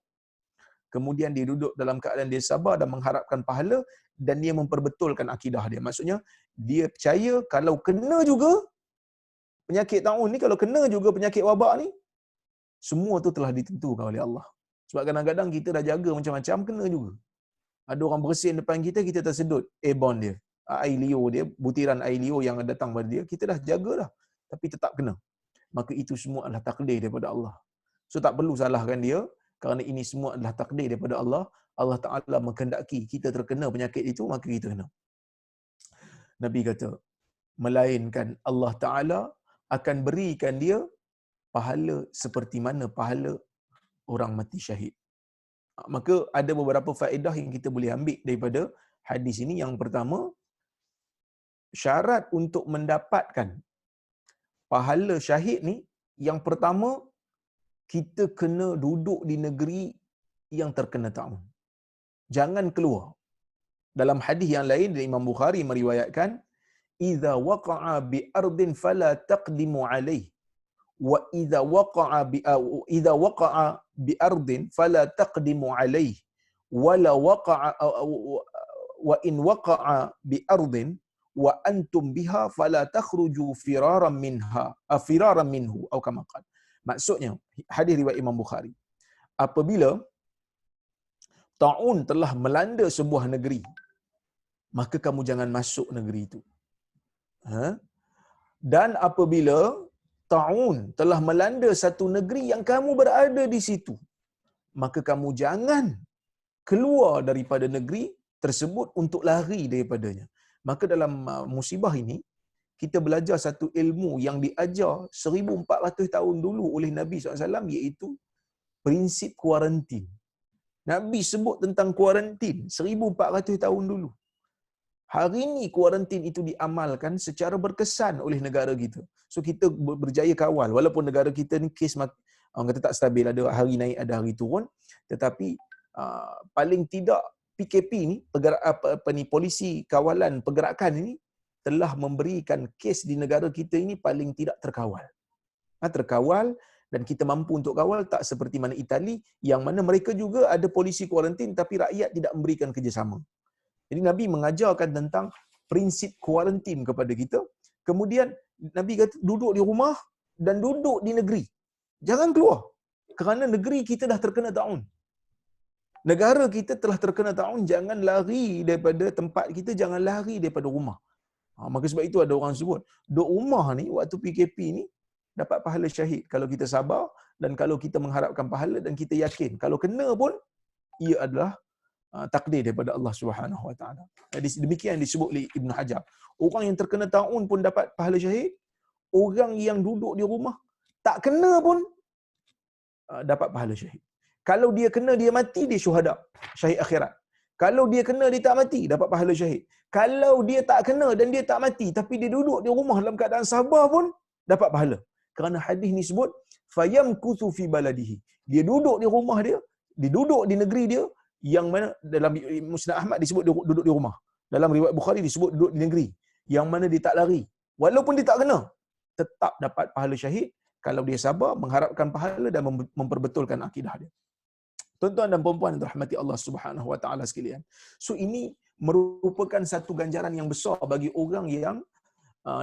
Kemudian dia duduk dalam keadaan dia sabar dan mengharapkan pahala, dan dia memperbetulkan akidah dia. Maksudnya, dia percaya kalau kena juga penyakit taun ni, kalau kena juga penyakit wabak ni, semua tu telah ditentukan oleh Allah. Sebab kadang-kadang kita dah jaga macam-macam, kena juga. Ada orang bersin depan kita, kita tersedut airborne dia, air liur dia, butiran air liur yang datang pada dia, kita dah jaga dah, tapi tetap kena. Maka itu semua adalah takdir daripada Allah. So tak perlu salahkan dia, kerana ini semua adalah takdir daripada Allah. Allah Ta'ala menghendaki kita terkena penyakit itu, maka kita kena. Nabi kata, melainkan Allah Ta'ala akan berikan dia pahala seperti mana pahala orang mati syahid. Maka ada beberapa faedah yang kita boleh ambil daripada hadis ini. Yang pertama, syarat untuk mendapatkan pahala syahid ni, yang pertama, kita kena duduk di negeri yang terkena taun. Jangan keluar. Dalam hadis yang lain dari Imam Bukhari meriwayatkan, idza waqa'a bi ardin fala taqdimu alaihi wa idza waqa'a bi ardin fala taqdimu alaihi wala waqa'a wa in waqa'a bi ardin wa antum biha fala takhruju firaran minhu atau kama qala. Maksudnya hadis riwayat Imam Bukhari, apabila taun telah melanda sebuah negeri, maka kamu jangan masuk negeri itu. Ha? Dan apabila taun telah melanda satu negeri yang kamu berada di situ, maka kamu jangan keluar daripada negeri tersebut untuk lari daripadanya. Maka dalam musibah ini, kita belajar satu ilmu yang diajar 1400 tahun dulu oleh Nabi SAW, iaitu prinsip kuarantin. Nabi sebut tentang kuarantin 1400 tahun dulu. Hari ini kuarantin itu diamalkan secara berkesan oleh negara kita. So kita berjaya kawal, walaupun negara kita ni kes orang kata tak stabil, ada hari naik ada hari turun, tetapi paling tidak PKP ni, polisi kawalan pergerakan ini telah memberikan kes di negara kita ini paling tidak terkawal. Terkawal, dan kita mampu untuk kawal, tak seperti mana Itali yang mana mereka juga ada polisi kuarantin tapi rakyat tidak memberikan kerjasama. Jadi Nabi mengajarkan tentang prinsip kuarantin kepada kita. Kemudian Nabi kata duduk di rumah dan duduk di negeri. Jangan keluar. Kerana negeri kita dah terkena taun. Negara kita telah terkena taun, jangan lari daripada tempat kita, jangan lari daripada rumah. Maka sebab itu ada orang sebut, duduk rumah ni waktu PKP ni dapat pahala syahid kalau kita sabar dan kalau kita mengharapkan pahala dan kita yakin kalau kena pun ia adalah takdir daripada Allah Subhanahu Wa Taala. Demikian disebut oleh Ibn Hajar. Orang yang terkena taun pun dapat pahala syahid, orang yang duduk di rumah tak kena pun dapat pahala syahid. Kalau dia kena dia mati, dia syuhada, syahid akhirat. Kalau dia kena dia tak mati, dapat pahala syahid. Kalau dia tak kena dan dia tak mati tapi dia duduk di rumah dalam keadaan sabar pun dapat pahala. Kerana hadis ni sebut fayamkuthu fi baladihi. Dia duduk di rumah dia, dia duduk di negeri dia, yang mana dalam Musnad Ahmad disebut duduk di rumah. Dalam riwayat Bukhari disebut duduk di negeri, yang mana dia tak lari. Walaupun dia tak kena, tetap dapat pahala syahid kalau dia sabar, mengharapkan pahala dan memperbetulkan akidah dia. Tuan-tuan dan puan-puan yang dirahmati Allah Subhanahu Wa Taala sekalian. So ini merupakan satu ganjaran yang besar bagi orang yang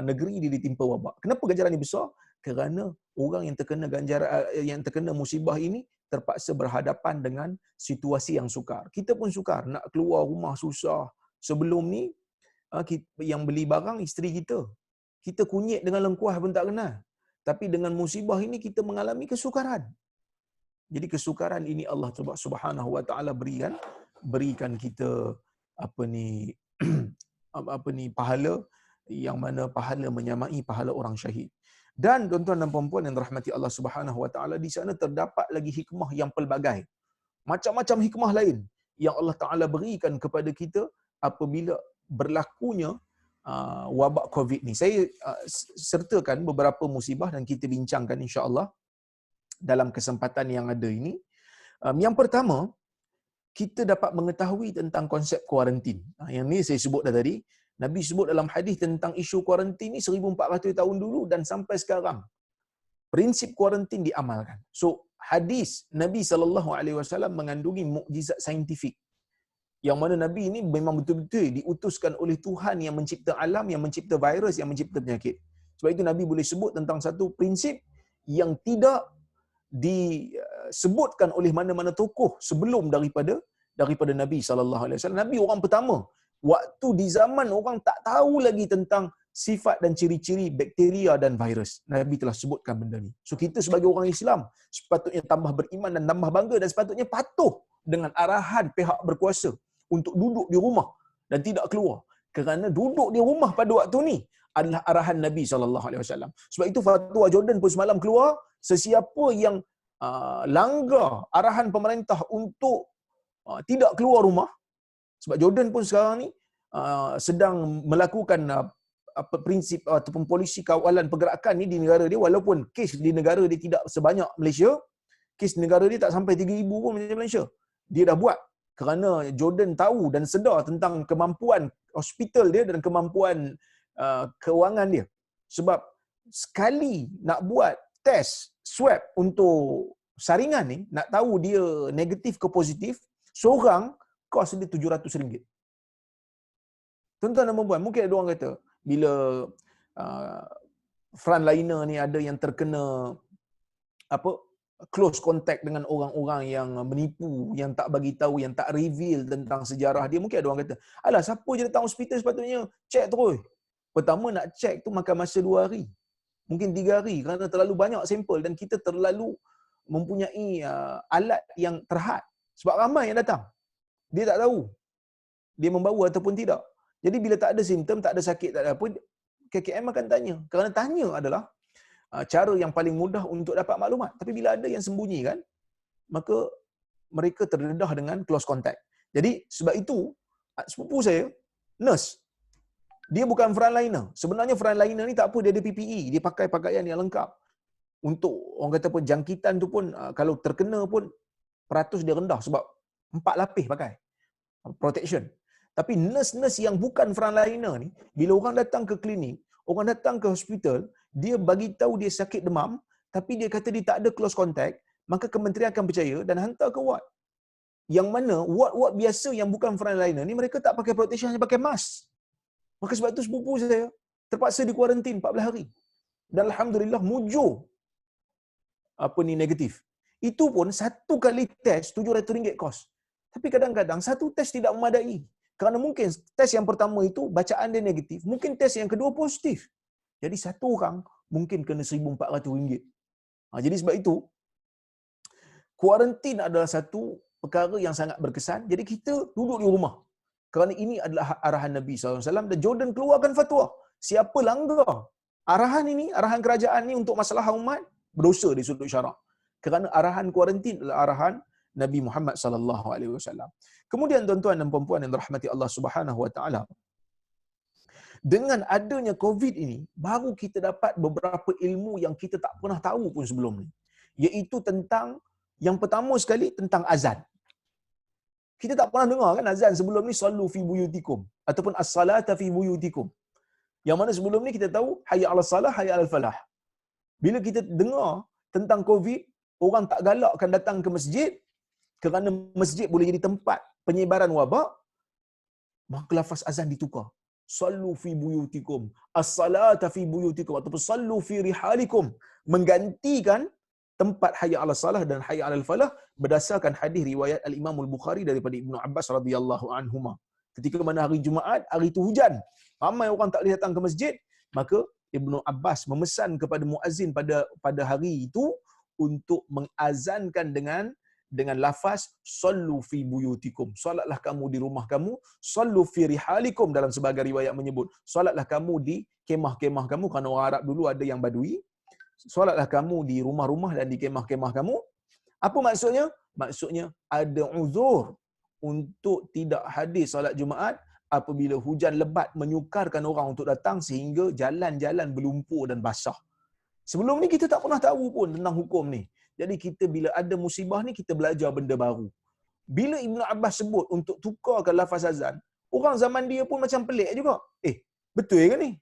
negeri dia ditimpa wabak. Kenapa ganjaran ini besar? Kerana orang yang terkena musibah ini terpaksa berhadapan dengan situasi yang sukar. Kita pun sukar, nak keluar rumah susah. Sebelum ni yang beli barang isteri kita. Kita kunyit dengan lengkuas pun tak kenal. Tapi dengan musibah ini kita mengalami kesukaran. Jadi kesukaran ini Allah Subhanahu Wa Taala berikan kita pahala, yang mana pahala menyamai pahala orang syahid. Dan tuan-tuan dan puan-puan yang dirahmati Allah Subhanahu Wa Taala, di sana terdapat lagi hikmah yang pelbagai. Macam-macam hikmah lain yang Allah Taala berikan kepada kita apabila berlakunya wabak Covid ni. Saya sertakan beberapa musibah dan kita bincangkan insya-Allah dalam kesempatan yang ada ini. Yang pertama, kita dapat mengetahui tentang konsep kuarantin. Yang ni saya sebut dah tadi. Nabi sebut dalam hadis tentang isu kuarantin ni 1400 tahun dulu dan sampai sekarang. Prinsip kuarantin diamalkan. So, hadis Nabi SAW mengandungi mukjizat saintifik. Yang mana Nabi ini memang betul-betul diutuskan oleh Tuhan yang mencipta alam, yang mencipta virus, yang mencipta penyakit. Sebab itu Nabi boleh sebut tentang satu prinsip yang tidak disebutkan oleh mana-mana tokoh sebelum daripada Nabi SAW. Nabi orang pertama. Waktu di zaman orang tak tahu lagi tentang sifat dan ciri-ciri bakteria dan virus, Nabi telah sebutkan benda ni. So kita sebagai orang Islam sepatutnya tambah beriman dan tambah bangga dan sepatutnya patuh dengan arahan pihak berkuasa untuk duduk di rumah dan tidak keluar. Kerana duduk di rumah pada waktu ni adalah arahan Nabi SAW. Sebab itu fatwa Jordan pun semalam keluar, sesiapa yang langgar arahan pemerintah untuk tidak keluar rumah, sebab Jordan pun sekarang ni sedang melakukan prinsip ataupun polisi kawalan pergerakan ni di negara dia, walaupun kes di negara dia tidak sebanyak Malaysia, kes di negara dia tak sampai 3,000 pun macam Malaysia. Dia dah buat kerana Jordan tahu dan sedar tentang kemampuan hospital dia dan kemampuan kewangan dia. Sebab sekali nak buat test swab untuk saringan ni, nak tahu dia negatif ke positif, seorang kos dia RM700. Tuan-tuan dan puan-puan, mungkin ada orang kata bila frontliner ni ada yang terkena close contact dengan orang-orang yang menipu, yang tak bagi tahu, yang tak reveal tentang sejarah dia. Mungkin ada orang kata, alah siapa je datang hospital sepatutnya check terus. Pertama nak check tu makan masa 2 hari. Mungkin 3 hari kerana terlalu banyak sampel dan kita terlalu mempunyai alat yang terhad. Sebab ramai yang datang. Dia tak tahu dia membawa ataupun tidak. Jadi bila tak ada simptom, tak ada sakit, tak ada apa, KKM akan tanya. Kerana tanya adalah cara yang paling mudah untuk dapat maklumat. Tapi bila ada yang sembunyi kan, maka mereka terdedah dengan close contact. Jadi sebab itu sepupu saya nurse, dia bukan frontliner. Sebenarnya frontliner ni tak apa, dia ada PPE, dia pakai pakaian yang lengkap. Untuk orang kata apa, jangkitan tu pun kalau terkena pun peratus dia rendah sebab 4 lapis pakai protection. Tapi nurse-nurse yang bukan frontliner ni, bila orang datang ke klinik, orang datang ke hospital, dia bagi tahu dia sakit demam, tapi dia kata dia tak ada close contact, maka kementerian akan percaya dan hantar ke ward. Yang mana ward-ward biasa yang bukan frontliner ni, mereka tak pakai protection, hanya pakai mask. Maka sebab tu sepupu saya terpaksa di kuarantin 14 hari. Dan alhamdulillah mujur negatif. Itu pun satu kali test RM700 kos. Tapi kadang-kadang satu test tidak memadai. Kerana mungkin test yang pertama itu bacaan dia negatif, mungkin test yang kedua positif. Jadi satu orang mungkin kena RM1,400. Jadi sebab itu kuarantin adalah satu perkara yang sangat berkesan. Jadi kita duduk di rumah. Kerana ini adalah arahan Nabi SAW dan Jordan keluarkan fatwa. Siapa langgar arahan ini, arahan kerajaan ini untuk masalah umat, berdosa di sudut syarak. Kerana arahan kuarantin adalah arahan Nabi Muhammad sallallahu alaihi wasallam. Kemudian tuan-tuan dan puan-puan yang dirahmati Allah Subhanahu wa taala, dengan adanya COVID ini, baru kita dapat beberapa ilmu yang kita tak pernah tahu pun sebelum ni. Iaitu tentang, yang pertama sekali tentang azan. Kita tak pernah dengar kan azan sebelum ni, sallu fi buyutikum ataupun as-salata fi buyutikum. Yang mana sebelum ni kita tahu hayya 'alas salah, hayya 'alal falah. Bila kita dengar tentang COVID, orang tak galakkan datang ke masjid kerana masjid boleh jadi tempat penyebaran wabak, maka lafaz azan ditukar. Sallu fi buyutikum, as-salata fi buyutikum ataupun sallu fi rihalikum, menggantikan tempat hayya 'alas salah dan hayya 'alal falah berdasarkan hadis riwayat al-Imam al-Bukhari daripada Ibnu Abbas radhiyallahu anhuma. Ketika mana hari Jumaat, hari itu hujan, ramai orang tak boleh datang ke masjid, maka Ibnu Abbas memesan kepada muazzin pada hari itu untuk mengazankan dengan lafaz sallu fi buyutikum, solatlah kamu di rumah kamu, sallu fi rihalikum, dalam sebahagian riwayat menyebut solatlah kamu di kemah-kemah kamu, kerana orang Arab dulu ada yang badui. Solatlah kamu di rumah-rumah dan di kemah-kemah kamu. Apa maksudnya? Maksudnya ada uzur untuk tidak hadir solat Jumaat apabila hujan lebat menyukarkan orang untuk datang sehingga jalan-jalan berlumpur dan basah. Sebelum ni kita tak pernah tahu pun tentang hukum ni. Jadi kita bila ada musibah ni, kita belajar benda baru. Bila Ibnu Abbas sebut untuk tukarkan lafaz azan, orang zaman dia pun macam pelik juga. Betul ke ni?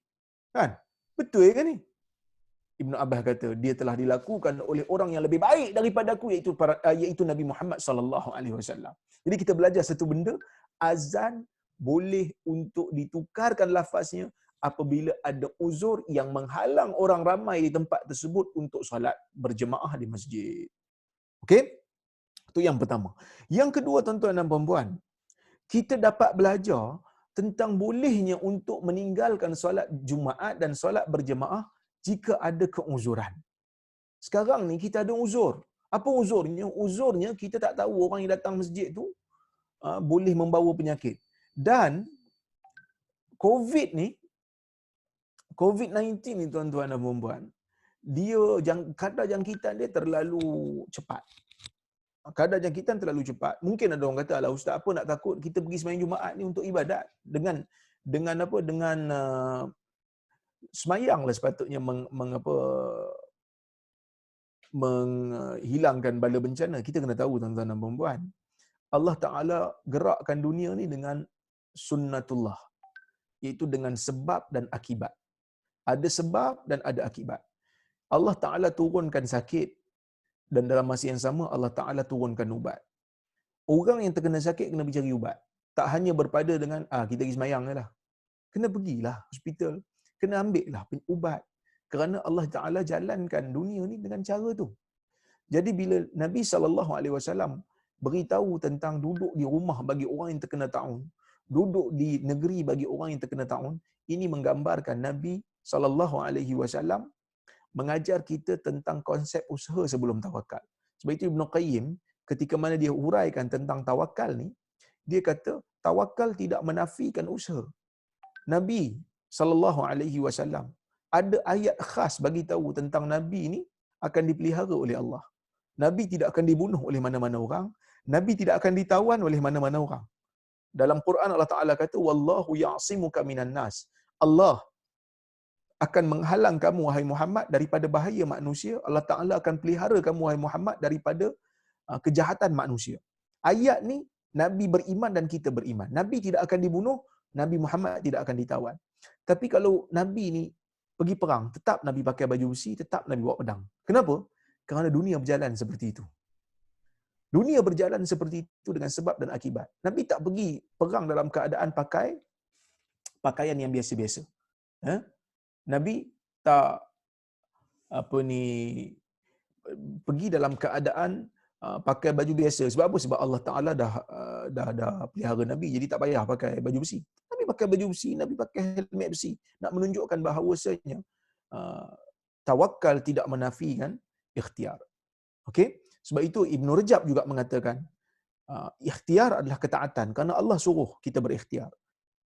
Kan? Betul ke ni? Ibnu Abbas kata, dia telah dilakukan oleh orang yang lebih baik daripada aku, iaitu Nabi Muhammad sallallahu alaihi wasallam. Jadi kita belajar satu benda, azan boleh untuk ditukarkan lafaznya apabila ada uzur yang menghalang orang ramai di tempat tersebut untuk solat berjemaah di masjid. Okey? Itu yang pertama. Yang kedua, tuan-tuan dan puan-puan, kita dapat belajar tentang bolehnya untuk meninggalkan solat Jumaat dan solat berjemaah jika ada keuzuran. Sekarang ni kita ada uzur. Apa uzurnya? Uzurnya kita tak tahu orang yang datang masjid tu boleh membawa penyakit. Dan COVID-19 ni tuan-tuan dan puan-puan, dia kadar jangkitan dia terlalu cepat. Kadar jangkitan terlalu cepat. Mungkin ada orang kata, alah ustaz, apa nak takut, kita pergi sembahyang Jumaat ni untuk ibadat. Dengan semayanglah sepatutnya menghilangkan bala bencana. Kita kena tahu tuan-tuan dan puan-puan, Allah Ta'ala gerakkan dunia ni dengan sunnatullah, iaitu dengan sebab dan akibat. Ada sebab dan ada akibat. Allah Ta'ala turunkan sakit dan dalam masa yang sama Allah Ta'ala turunkan ubat. Orang yang terkena sakit kena pergi cari ubat. Tak hanya berpada dengan kita pergi semayang je lah. Kena pergilah hospital. Kena ambil lah ubat. Kerana Allah Ta'ala jalankan dunia ni dengan cara tu. Jadi bila Nabi SAW beritahu tentang duduk di rumah bagi orang yang terkena taun, duduk di negeri bagi orang yang terkena taun, ini menggambarkan Nabi SAW mengajar kita tentang konsep usaha sebelum tawakal. Sebab itu Ibn Qayyim ketika mana dia huraikan tentang tawakal ni, dia kata tawakal tidak menafikan usaha. Nabi SAW ada ayat khas bagi tahu tentang Nabi ni akan dipelihara oleh Allah. Nabi tidak akan dibunuh oleh mana-mana orang. Nabi tidak akan ditawan oleh mana-mana orang. Dalam Quran Allah Ta'ala kata, Wallahu ya'asimuka minan nas. Allah akan menghalang kamu, wahai Muhammad, daripada bahaya manusia. Allah Ta'ala akan pelihara kamu, wahai Muhammad, daripada kejahatan manusia. Ayat ni, Nabi beriman dan kita beriman. Nabi tidak akan dibunuh, Nabi Muhammad tidak akan ditawan. Tapi kalau Nabi ni pergi perang, tetap Nabi pakai baju besi, tetap Nabi bawa pedang. Kenapa? Kerana dunia berjalan seperti itu. Dunia berjalan seperti itu dengan sebab dan akibat. Nabi tak pergi perang dalam keadaan pakai pakaian yang biasa-biasa. Nabi tak pergi dalam keadaan pakai baju biasa. Sebab apa? Sebab Allah Taala dah pelihara Nabi, jadi tak payah pakai baju besi. Nabi pakai baju besi, Nabi pakai helmet besi, nak menunjukkan bahawasanya tawakal tidak menafikan ikhtiar. Okey? Sebab itu Ibn Rajab juga mengatakan ikhtiar adalah ketaatan kerana Allah suruh kita berikhtiar.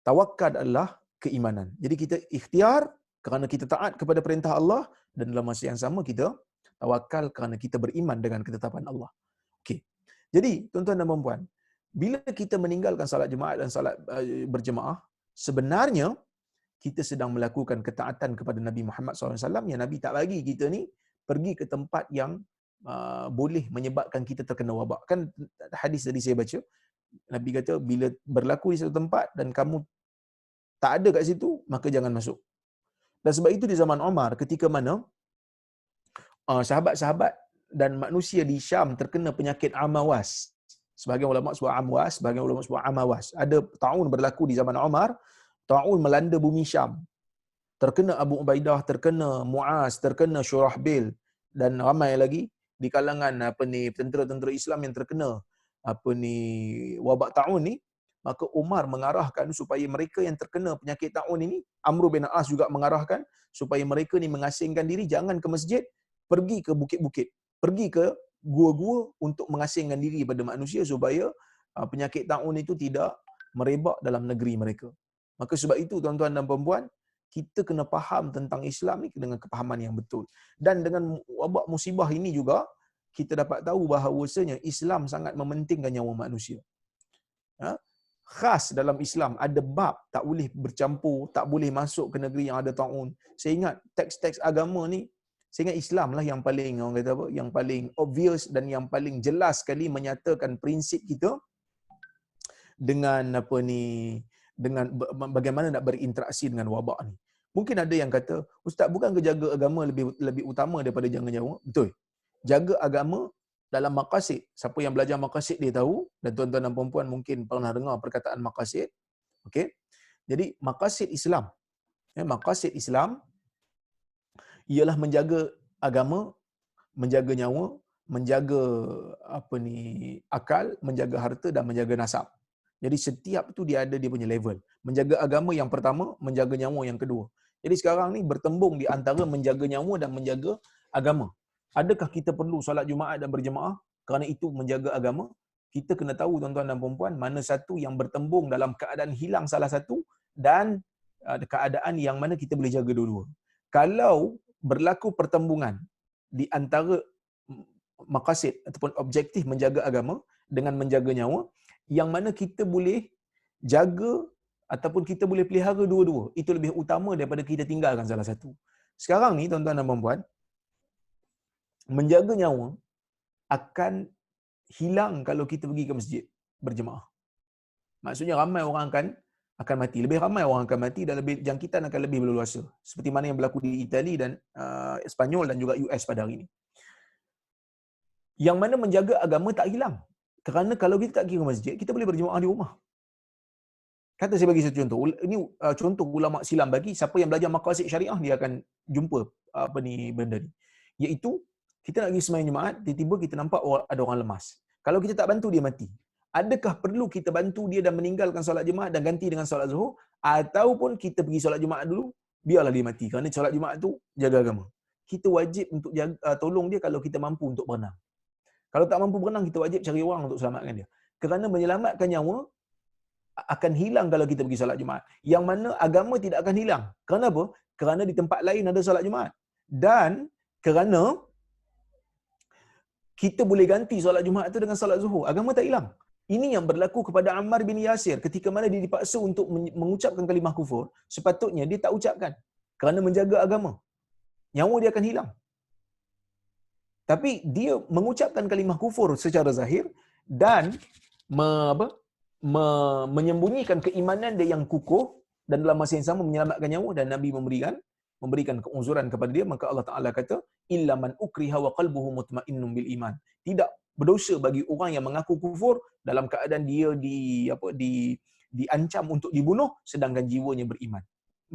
Tawakal adalah keimanan. Jadi kita ikhtiar kerana kita taat kepada perintah Allah dan dalam masa yang sama kita tawakal kerana kita beriman dengan ketetapan Allah. Okey. Jadi tuan-tuan dan puan-puan, bila kita meninggalkan salat jemaat dan salat berjemaah, sebenarnya kita sedang melakukan ketaatan kepada Nabi Muhammad SAW yang Nabi tak bagi kita ni pergi ke tempat yang boleh menyebabkan kita terkena wabak. Kan hadis tadi saya baca, Nabi kata bila berlaku di satu tempat dan kamu tak ada kat situ, maka jangan masuk. Dan sebab itu di zaman Umar, ketika mana sahabat-sahabat dan manusia di Syam terkena penyakit amawas. Sebahagian ulama sebut amwas, sebahagian ulama sebut amawas. Ada taun berlaku di zaman Umar, taun melanda bumi Syam. Terkena Abu Ubaidah, terkena Muaz, terkena Syurahbil dan ramai lagi di kalangan tentera-tentera Islam yang terkena wabak taun ni. Maka Umar mengarahkan supaya mereka yang terkena penyakit taun ini, Amr bin As juga mengarahkan supaya mereka ni mengasingkan diri, jangan ke masjid, pergi ke bukit-bukit, pergi ke gua-gua untuk mengasingkan diri pada manusia supaya penyakit taun itu tidak merebak dalam negeri mereka. Maka sebab itu tuan-tuan dan puan-puan, kita kena faham tentang Islam ni dengan kepahaman yang betul. Dan dengan wabak musibah ini juga kita dapat tahu bahawasanya Islam sangat mementingkan nyawa manusia. Khas dalam Islam ada bab tak boleh bercampur, tak boleh masuk ke negeri yang ada taun. Saya ingat teks-teks agama ni, saya ingat Islam lah yang paling, orang kata apa, yang paling obvious dan yang paling jelas sekali menyatakan prinsip kita dengan dengan bagaimana nak berinteraksi dengan wabak ni. Mungkin ada yang kata, Ustaz, bukan ke jaga agama lebih utama daripada jaga nyawa? Betul. Jaga agama dalam maqasid. Siapa yang belajar maqasid dia tahu, dan tuan-tuan dan puan-puan mungkin pernah dengar perkataan maqasid. Okey. Jadi maqasid Islam, maqasid Islam ialah menjaga agama, menjaga nyawa, menjaga akal, menjaga harta dan menjaga nasab. Jadi setiap tu dia ada dia punya level. Menjaga agama yang pertama, menjaga nyawa yang kedua. Jadi sekarang ni bertembung di antara menjaga nyawa dan menjaga agama. Adakah kita perlu solat Jumaat dan berjemaah kerana itu menjaga agama? Kita kena tahu tuan-tuan dan puan-puan, mana satu yang bertembung dalam keadaan hilang salah satu dan keadaan yang mana kita boleh jaga dua-dua. Kalau berlaku pertembungan di antara maqasid ataupun objektif menjaga agama dengan menjaga nyawa, yang mana kita boleh jaga ataupun kita boleh pelihara dua-dua, itu lebih utama daripada kita tinggalkan salah satu. Sekarang ni tuan-tuan dan puan-puan, menjaga nyawa akan hilang kalau kita pergi ke masjid berjemaah. Maksudnya ramai orang akan mati. Lebih ramai orang akan mati dan lebih jangkitan akan lebih berluasa. Seperti mana yang berlaku di Itali dan Spanyol dan juga US pada hari ini. Yang mana menjaga agama tak hilang. Kerana kalau kita tak pergi ke masjid, kita boleh berjemaah di rumah. Kata saya bagi satu contoh. Ini contoh ulama silam bagi siapa yang belajar maqasid syariah, dia akan jumpa benda ni. Iaitu Kita nak pergi sembahyang Jumaat, tiba-tiba kita nampak ada orang lemas. Kalau kita tak bantu, dia mati. Adakah perlu kita bantu dia dan meninggalkan solat Jumaat dan ganti dengan solat Zuhur? Ataupun kita pergi solat Jumaat dulu, biarlah dia mati. Kerana solat Jumaat tu jaga agama. Kita wajib untuk tolong dia kalau kita mampu untuk berenang. Kalau tak mampu berenang, kita wajib cari orang untuk selamatkan dia. Kerana menyelamatkan nyawa akan hilang kalau kita pergi solat Jumaat. Yang mana agama tidak akan hilang. Kerana apa? Kerana di tempat lain ada solat Jumaat. Dan kerana kita boleh ganti solat Jumaat itu dengan solat Zuhur. Agama tak hilang. Ini yang berlaku kepada Ammar bin Yasir ketika mana dia dipaksa untuk mengucapkan kalimah kufur. Sepatutnya dia tak ucapkan kerana menjaga agama. Nyawa dia akan hilang. Tapi dia mengucapkan kalimah kufur secara zahir dan menyembunyikan keimanan dia yang kukuh dan dalam masa yang sama menyelamatkan nyawa, dan Nabi memberikan keuzuran kepada dia. Maka Allah Taala kata, illa man ukriha wa qalbuhu mutmainnun bil iman. Tidak berdosa bagi orang yang mengaku kufur dalam keadaan dia diancam untuk dibunuh sedangkan jiwanya beriman.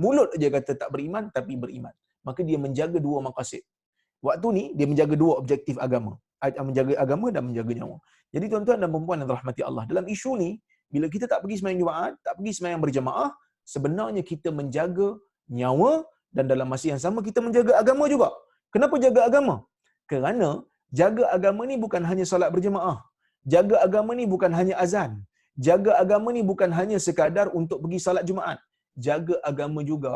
Mulut aja kata tak beriman tapi beriman. Maka dia menjaga dua maqasid. Waktu ni dia menjaga dua objektif agama, menjaga agama dan menjaga nyawa. Jadi tuan-tuan dan puan-puan yang dirahmati Allah, dalam isu ni bila kita tak pergi sembahyang Jumaat, tak pergi sembahyang berjemaah, sebenarnya kita menjaga nyawa dan dalam masa yang sama kita menjaga agama juga. Kenapa jaga agama? Kerana jaga agama ni bukan hanya solat berjemaah. Jaga agama ni bukan hanya azan. Jaga agama ni bukan hanya sekadar untuk pergi solat Jumaat. Jaga agama juga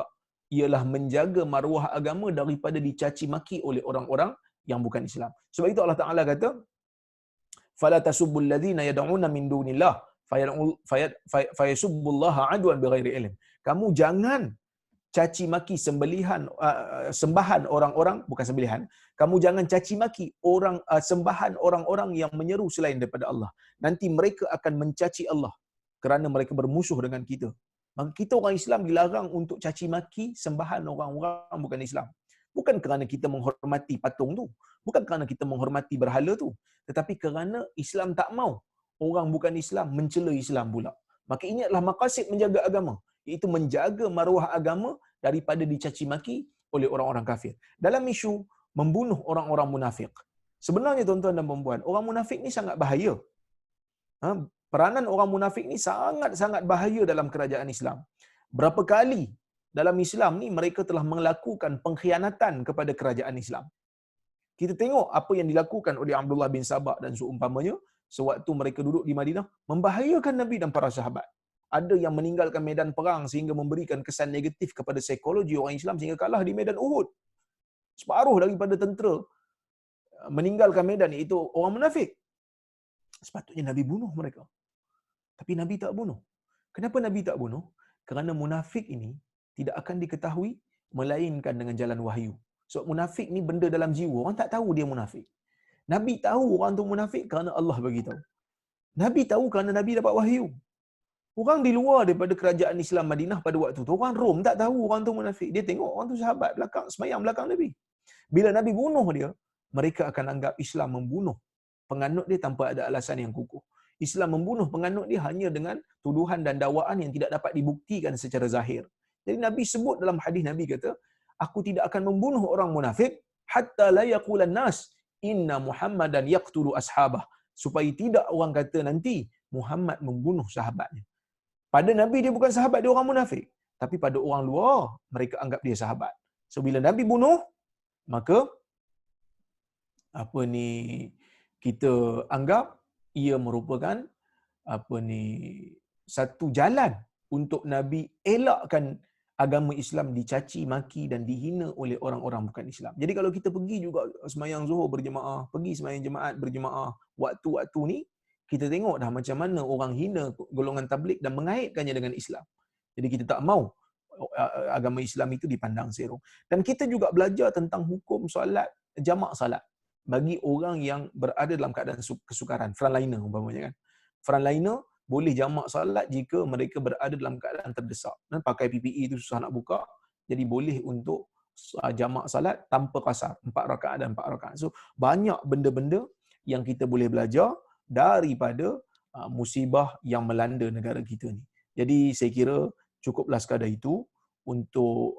ialah menjaga maruah agama daripada dicaci maki oleh orang-orang yang bukan Islam. Sebab itu Allah Taala kata, fala tasubbul ladzina yad'una min dunillah fayasubbullaha adwan bighairi ilm. Kamu jangan caci maki sembahan orang-orang, bukan sembelihan. Kamu jangan caci maki sembahan orang-orang yang menyeru selain daripada Allah. Nanti mereka akan mencaci Allah kerana mereka bermusuh dengan kita. Maka kita orang Islam dilarang untuk caci maki sembahan orang-orang bukan Islam. Bukan kerana kita menghormati patung tu, bukan kerana kita menghormati berhala tu, tetapi kerana Islam tak mau orang bukan Islam mencela Islam pula. Maka ini adalah maqasid menjaga agama, iaitu menjaga maruah agama daripada dicaci maki oleh orang-orang kafir. Dalam isu membunuh orang-orang munafik, sebenarnya tuan-tuan dan puan-puan, orang munafik ni sangat bahaya. Peranan orang munafik ni sangat-sangat bahaya dalam kerajaan Islam. Berapa kali dalam Islam ni mereka telah melakukan pengkhianatan kepada kerajaan Islam. Kita tengok apa yang dilakukan oleh Abdullah bin Sabah dan seumpamanya sewaktu mereka duduk di Madinah, membahayakan Nabi dan para sahabat. Ada yang meninggalkan medan perang sehingga memberikan kesan negatif kepada psikologi orang Islam sehingga kalah di medan Uhud. Separuh daripada tentera meninggalkan medan, iaitu orang munafik. Sepatutnya Nabi bunuh mereka. Tapi Nabi tak bunuh. Kenapa Nabi tak bunuh? Kerana munafik ini tidak akan diketahui melainkan dengan jalan wahyu. Sebab munafik ni benda dalam jiwa, orang tak tahu dia munafik. Nabi tahu orang tu munafik kerana Allah bagi tahu. Nabi tahu kerana Nabi dapat wahyu. Orang di luar daripada kerajaan Islam Madinah pada waktu tu, orang Rom tak tahu orang tu munafik. Dia tengok orang tu sahabat belakang, semayang belakang Nabi. Bila Nabi bunuh dia, mereka akan anggap Islam membunuh penganut dia tanpa ada alasan yang kukuh. Islam membunuh penganut dia hanya dengan tuduhan dan dakwaan yang tidak dapat dibuktikan secara zahir. Jadi Nabi sebut dalam hadis, Nabi kata, aku tidak akan membunuh orang munafik hatta la yaqulan nas inna Muhammadan yaqtulu ashabah, supaya tidak orang kata nanti Muhammad membunuh sahabatnya. Pada Nabi dia bukan sahabat, dia orang munafik. Tapi pada orang luar mereka anggap dia sahabat. So bila Nabi bunuh, maka kita anggap ia merupakan satu jalan untuk Nabi elakkan agama Islam dicaci maki dan dihina oleh orang-orang bukan Islam. Jadi kalau kita pergi juga sembahyang Zuhur berjemaah, pergi sembahyang jemaat berjemaah, waktu-waktu ni kita tengok dah macam mana orang hina golongan tabligh dan mengaitkannya dengan Islam. Jadi kita tak mau agama Islam itu dipandang serong. Dan kita juga belajar tentang hukum solat, jamak salat bagi orang yang berada dalam keadaan kesukaran, frontliner umpamanya kan. Frontliner boleh jamak salat jika mereka berada dalam keadaan terdesak. Pakai PPE itu susah nak buka, jadi boleh untuk jamak salat tanpa qasar, 4 rakaat dan 4 rakaat. So banyak benda-benda yang kita boleh belajar daripada musibah yang melanda negara kita ni. Jadi saya kira cukuplah sekadar itu untuk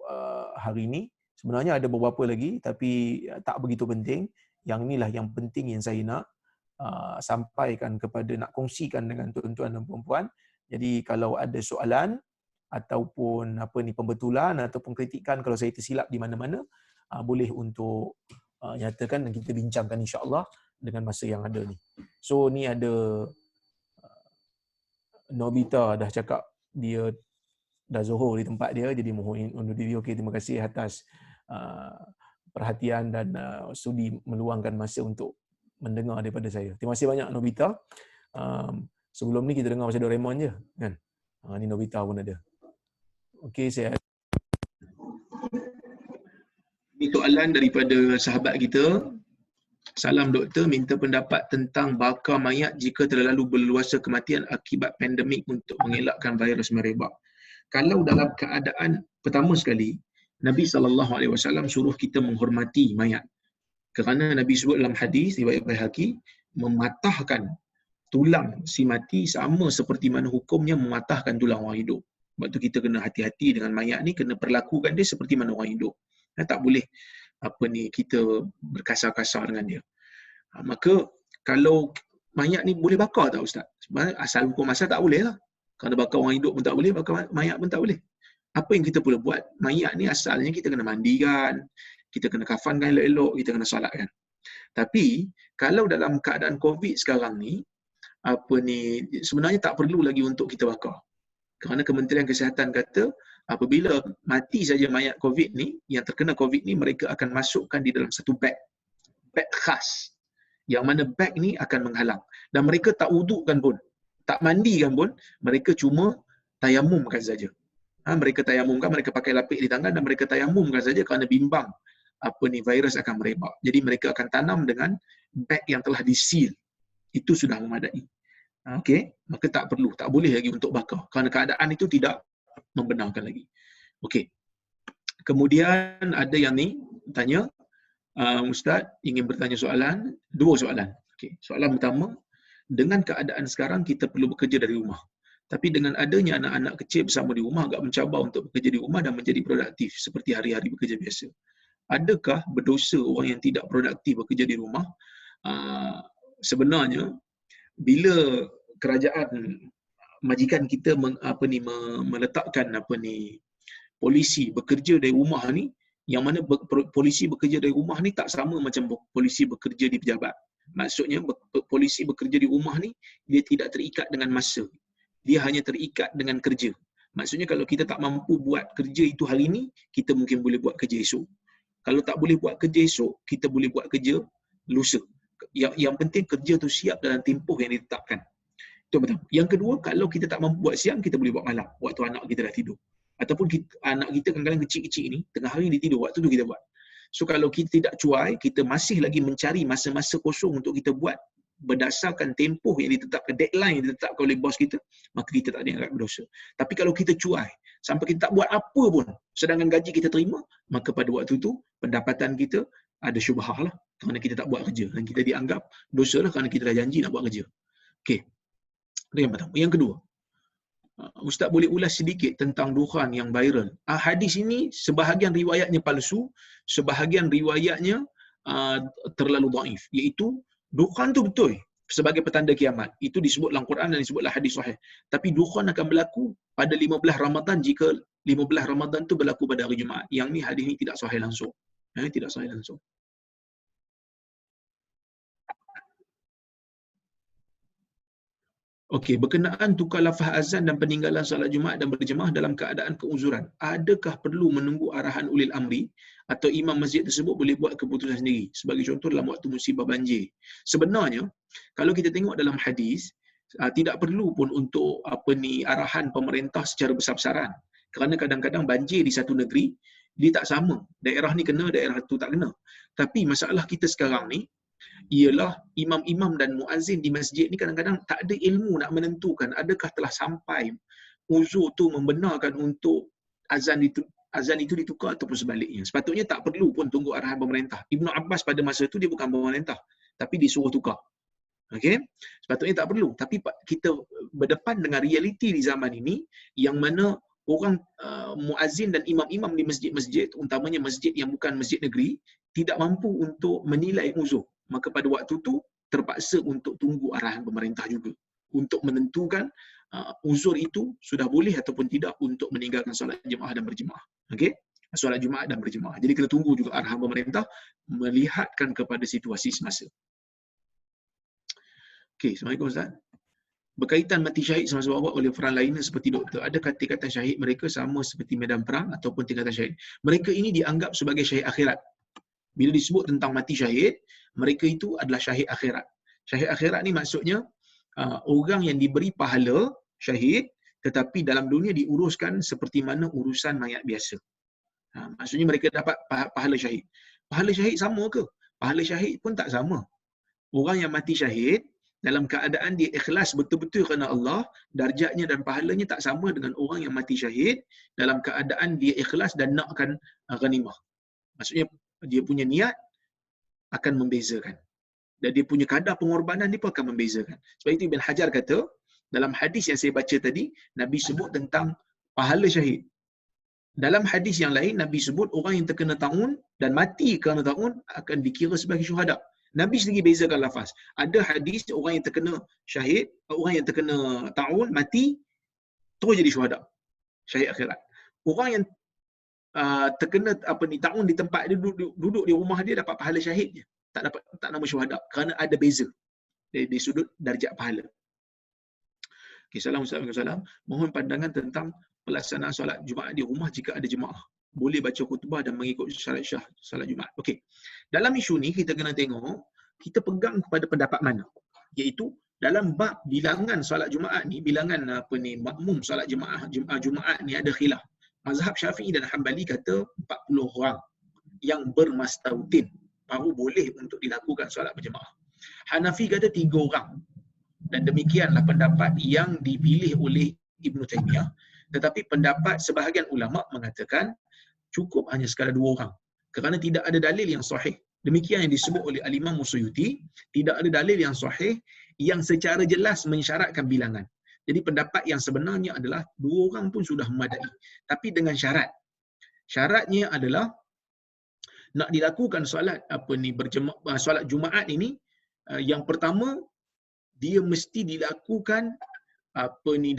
hari ini. Sebenarnya ada beberapa lagi tapi tak begitu penting. Yang inilah yang penting yang saya nak sampaikan kepada, nak kongsikan dengan tuan-tuan dan puan-puan. Jadi kalau ada soalan ataupun pembetulan ataupun kritikan kalau saya tersilap di mana-mana, boleh untuk nyatakan dan kita bincangkan insya-Allah dengan masa yang ada ni. So ni ada Nobita dah cakap dia dah zuhur di tempat dia, jadi mohon undur diri. Okey, terima kasih atas perhatian dan sudi meluangkan masa untuk mendengar daripada saya. Terima kasih banyak Nobita. Sebelum ni kita dengar pasal Doraemon je kan. Ni Nobita pun ada. Okey, saya Ini soalan daripada sahabat kita. Salam doktor, minta pendapat tentang bakar mayat jika terlalu berluasa kematian akibat pandemik untuk mengelakkan virus merebak. Kalau dalam keadaan, pertama sekali, Nabi SAW suruh kita menghormati mayat. Kerana Nabi sebut dalam hadis riwayat Baihaqi, mematahkan tulang si mati sama seperti mana hukumnya mematahkan tulang orang hidup. Sebab tu kita kena hati-hati dengan mayat ni, kena perlakukan dia seperti mana orang hidup. Tak boleh kita berkasar-kasar dengan dia. Maka kalau mayat ni boleh bakar tak Ustaz? Sebenarnya asal hukum asal tak boleh lah. Kerana bakar orang hidup pun tak boleh, bakar mayat pun tak boleh. Apa yang kita perlu buat? Mayat ni asalnya kita kena mandikan, kita kena kafankan elok-elok, kita kena solatkan. Tapi kalau dalam keadaan COVID sekarang ni, sebenarnya tak perlu lagi untuk kita bakar. Kerana Kementerian Kesihatan kata apabila mati saja mayat COVID ni, yang terkena COVID ni, mereka akan masukkan di dalam satu beg khas. Yang mana beg ni akan menghalang. Dan mereka tak wudukkan pun, tak mandikan pun, mereka cuma tayamumkan saja. Mereka tayamumkan, mereka pakai lapik di tangan dan mereka tayamumkan saja kerana bimbang virus akan merebak. Jadi mereka akan tanam dengan beg yang telah diseal. Itu sudah memadai. Okey, maka tak perlu, tak boleh lagi untuk bakar kerana keadaan itu tidak membenarkan lagi. Okey. Kemudian ada yang ni tanya, Ustaz ingin bertanya soalan, dua soalan. Okey, soalan pertama, dengan keadaan sekarang kita perlu bekerja dari rumah. Tapi dengan adanya anak-anak kecil bersama di rumah agak mencabar untuk bekerja di rumah dan menjadi produktif seperti hari-hari bekerja biasa. Adakah berdosa orang yang tidak produktif bekerja di rumah? Sebenarnya bila kerajaan majikan kita meletakkan polisi bekerja dari rumah ni, yang mana polisi bekerja dari rumah ni tak sama macam polisi bekerja di pejabat. Maksudnya polisi bekerja di rumah ni dia tidak terikat dengan masa. Dia hanya terikat dengan kerja. Maksudnya kalau kita tak mampu buat kerja itu hari ni, kita mungkin boleh buat kerja esok. Kalau tak boleh buat kerja esok, kita boleh buat kerja lusa. Yang penting kerja tu siap dalam tempoh yang ditetapkan. Itu pertama. Yang kedua, kalau kita tak mampu buat siang, kita boleh buat malam. Waktu anak kita dah tidur. Ataupun anak kita kadang-kadang kecil-kecil ni, tengah hari dia tidur, waktu tu kita buat. So kalau kita tidak cuai, kita masih lagi mencari masa-masa kosong untuk kita buat berdasarkan tempoh yang ditetapkan, deadline yang ditetapkan oleh bos kita, maka kita tak dianggap berdosa. Tapi kalau kita cuai, sampai kita tak buat apa pun, sedangkan gaji kita terima, maka pada waktu itu, pendapatan kita ada syubhah lah. Kerana kita tak buat kerja. Dan kita dianggap dosa lah kerana kita dah janji nak buat kerja. Okey. Itu yang pertama. Yang kedua, Ustaz boleh ulas sedikit tentang dukhan yang viral. Hadis ini sebahagian riwayatnya palsu, sebahagian riwayatnya terlalu dhaif. Iaitu dukhan tu betul sebagai petanda kiamat. Itu disebut dalam Quran dan disebut dalam hadis sahih. Tapi dukhan akan berlaku pada 15 Ramadan jika 15 Ramadan tu berlaku pada hari Jumaat. Yang ni hadis ni tidak sahih langsung. Tidak sahih langsung. Okey, berkenaan tukar lafaz azan dan peninggalan salat Jumaat dan berjemaah dalam keadaan keuzuran, adakah perlu menunggu arahan ulil amri atau imam masjid tersebut boleh buat keputusan sendiri? Sebagai contoh dalam waktu musibah banjir. Sebenarnya, kalau kita tengok dalam hadis, tidak perlu pun untuk arahan pemerintah secara besar-besaran. Kerana kadang-kadang banjir di satu negeri, dia tak sama. Daerah ni kena, daerah tu tak kena. Tapi masalah kita sekarang ni, ialah imam-imam dan muazzin di masjid ni kadang-kadang tak ada ilmu nak menentukan adakah telah sampai uzur tu membenarkan untuk azan itu ditukar ataupun sebaliknya. Sepatutnya tak perlu pun tunggu arahan pemerintah. Ibnu Abbas pada masa itu dia bukan pemerintah, tapi disuruh tukar. Okey? Sepatutnya tak perlu. Tapi kita berdepan dengan realiti di zaman ini yang mana orang muazzin dan imam-imam di masjid-masjid, utamanya masjid yang bukan masjid negeri, tidak mampu untuk menilai uzur. Maka pada waktu tu terpaksa untuk tunggu arahan pemerintah juga untuk menentukan uzur itu sudah boleh ataupun tidak untuk meninggalkan solat jemaah dan berjemaah. Okey? Solat Jumaat dan berjemaah. Jadi kena tunggu juga arahan pemerintah melihatkan kepada situasi semasa. Okey, Assalamualaikum Ustaz. Berkaitan mati syahid semasa wabak oleh peran lainnya seperti doktor, ada kata-kata syahid mereka sama seperti medan perang ataupun tingkatan syahid. Mereka ini dianggap sebagai syahid akhirat. Bila disebut tentang mati syahid, mereka itu adalah syahid akhirat. Syahid akhirat ni maksudnya orang yang diberi pahala syahid tetapi dalam dunia diuruskan seperti mana urusan mayat biasa. Maksudnya mereka dapat pahala syahid. Pahala syahid sama ke? Pahala syahid pun tak sama. Orang yang mati syahid dalam keadaan dia ikhlas betul-betul kerana Allah, darjatnya dan pahalanya tak sama dengan orang yang mati syahid dalam keadaan dia ikhlas dan nakkan ghanimah. Maksudnya dia punya niat akan membezakan. Dan dia punya kadar pengorbanan dia pun akan membezakan. Sebab itu Ibn Hajar kata, dalam hadis yang saya baca tadi, Nabi sebut tentang pahala syahid. Dalam hadis yang lain, Nabi sebut orang yang terkena taun dan mati kerana taun akan dikira sebagai syuhada. Nabi sendiri bezakan lafaz. Ada hadis orang yang terkena syahid, orang yang terkena taun, mati, terus jadi syuhada. Syahid akhirat. Orang yang terkena taun di tempat dia duduk di rumah dia dapat pahala syahid je. Tak nama syuhada kerana ada beza dari sudut darjat pahala. Okay, Assalamualaikum. Mohon pandangan tentang pelaksanaan solat Jumaat di rumah jika ada jemaah. Boleh baca khutbah dan mengikut solat Jumaat. Okey. Dalam isu ni kita kena tengok kita pegang kepada pendapat mana. Iaitu dalam bab bilangan solat Jumaat ni, bilangan makmum solat Jumaat ni ada khilaf. Mazhab Syafi'i dan Hanbali kata 40 orang yang bermastautin baru boleh untuk dilakukan solat berjemaah. Hanafi kata 3 orang. Dan demikianlah pendapat yang dipilih oleh Ibn Taymiyah. Tetapi pendapat sebahagian ulama mengatakan cukup hanya sekadar 2 orang. Kerana tidak ada dalil yang sahih. Demikian yang disebut oleh Al-Imam Suyuti, tidak ada dalil yang sahih yang secara jelas mensyaratkan bilangan. Jadi pendapat yang sebenarnya adalah 2 orang pun sudah memadai. Tapi dengan syarat. Syaratnya adalah nak dilakukan solat solat Jumaat ini, yang pertama dia mesti dilakukan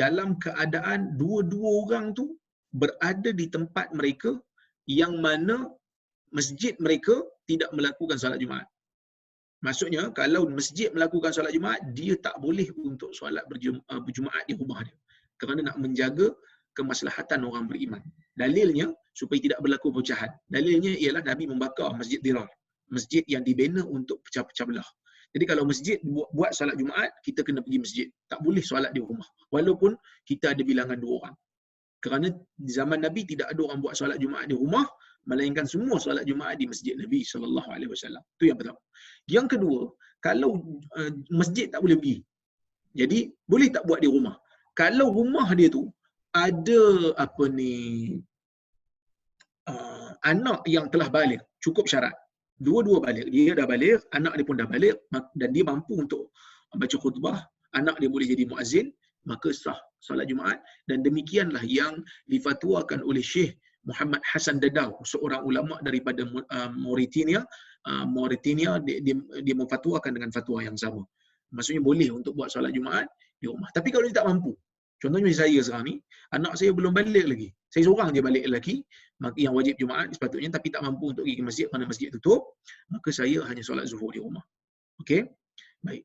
dalam keadaan dua-dua orang tu berada di tempat mereka yang mana masjid mereka tidak melakukan solat Jumaat. Maksudnya kalau masjid melakukan solat Jumaat, dia tak boleh untuk solat berjumaat di rumah dia. Kerana nak menjaga kemaslahatan orang beriman. Dalilnya supaya tidak berlaku perpecahan. Dalilnya ialah Nabi membakar Masjid Dirar. Masjid yang dibina untuk pecah-pecah belah. Jadi kalau masjid buat solat Jumaat, kita kena pergi masjid. Tak boleh solat di rumah. Walaupun kita ada bilangan 2 orang. Kerana di zaman Nabi tidak ada orang buat solat Jumaat di rumah, melainkan semua solat Jumaat di masjid Nabi SAW. Itu yang pertama. Yang kedua, kalau masjid tak boleh pergi. Jadi boleh tak buat di rumah. Kalau rumah dia tu ada anak yang telah balik, cukup syarat. Dua-dua balik. Dia dah balik, anak dia pun dah balik dan dia mampu untuk baca khutbah, anak dia boleh jadi muazzin, maka sah solat Jumaat. Dan demikianlah yang difatwakan oleh Syekh Muhammad Hassan Dadau, seorang ulama daripada Mauritania. Dia memfatwakan dengan fatwa yang sama. Maksudnya boleh untuk buat solat Jumaat di rumah. Tapi kalau dia tak mampu, contohnya saya sekarang ni, anak saya belum balik lagi. Saya seorang je balik lelaki, yang wajib Jumaat sepatutnya, tapi tak mampu untuk pergi ke masjid kerana masjid tutup, maka saya hanya solat zuhur di rumah. Okey? Baik.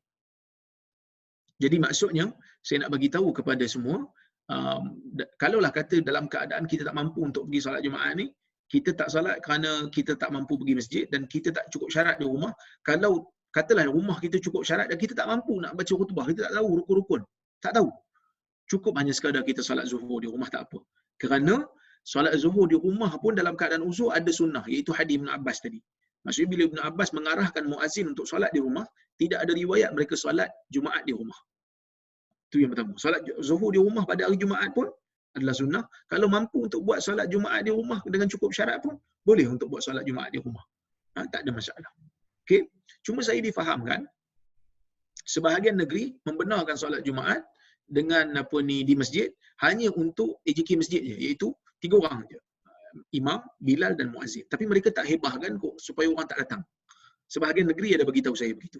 Jadi maksudnya, saya nak bagi tahu kepada semua, kalaulah kata dalam keadaan kita tak mampu untuk pergi solat Jumaat ni, kita tak solat kerana kita tak mampu pergi masjid dan kita tak cukup syarat di rumah. Kalau katalah rumah kita cukup syarat dan kita tak mampu nak baca khutbah, kita tak tahu rukun-rukun, tak tahu. Cukup hanya sekadar kita solat zuhur di rumah tak apa. Kerana solat zuhur di rumah pun dalam keadaan uzur ada sunnah, iaitu hadis Ibn Abbas tadi. Maksudnya bila Ibn Abbas mengarahkan muazzin untuk solat di rumah, tidak ada riwayat mereka solat Jumaat di rumah. Itu yang pertama. Solat zuhur di rumah pada hari Jumaat pun adalah sunnah. Kalau mampu untuk buat solat Jumaat di rumah dengan cukup syarat pun, boleh untuk buat solat Jumaat di rumah. Tak ada masalah. Okay? Cuma saya difahamkan, sebahagian negeri membenarkan solat Jumaat dengan apa ni di masjid hanya untuk AJK masjid je, iaitu 3 orang je. Imam, Bilal dan Muazzin. Tapi mereka tak hebahkan kok supaya orang tak datang. Sebahagian negeri ada bagi tahu saya begitu.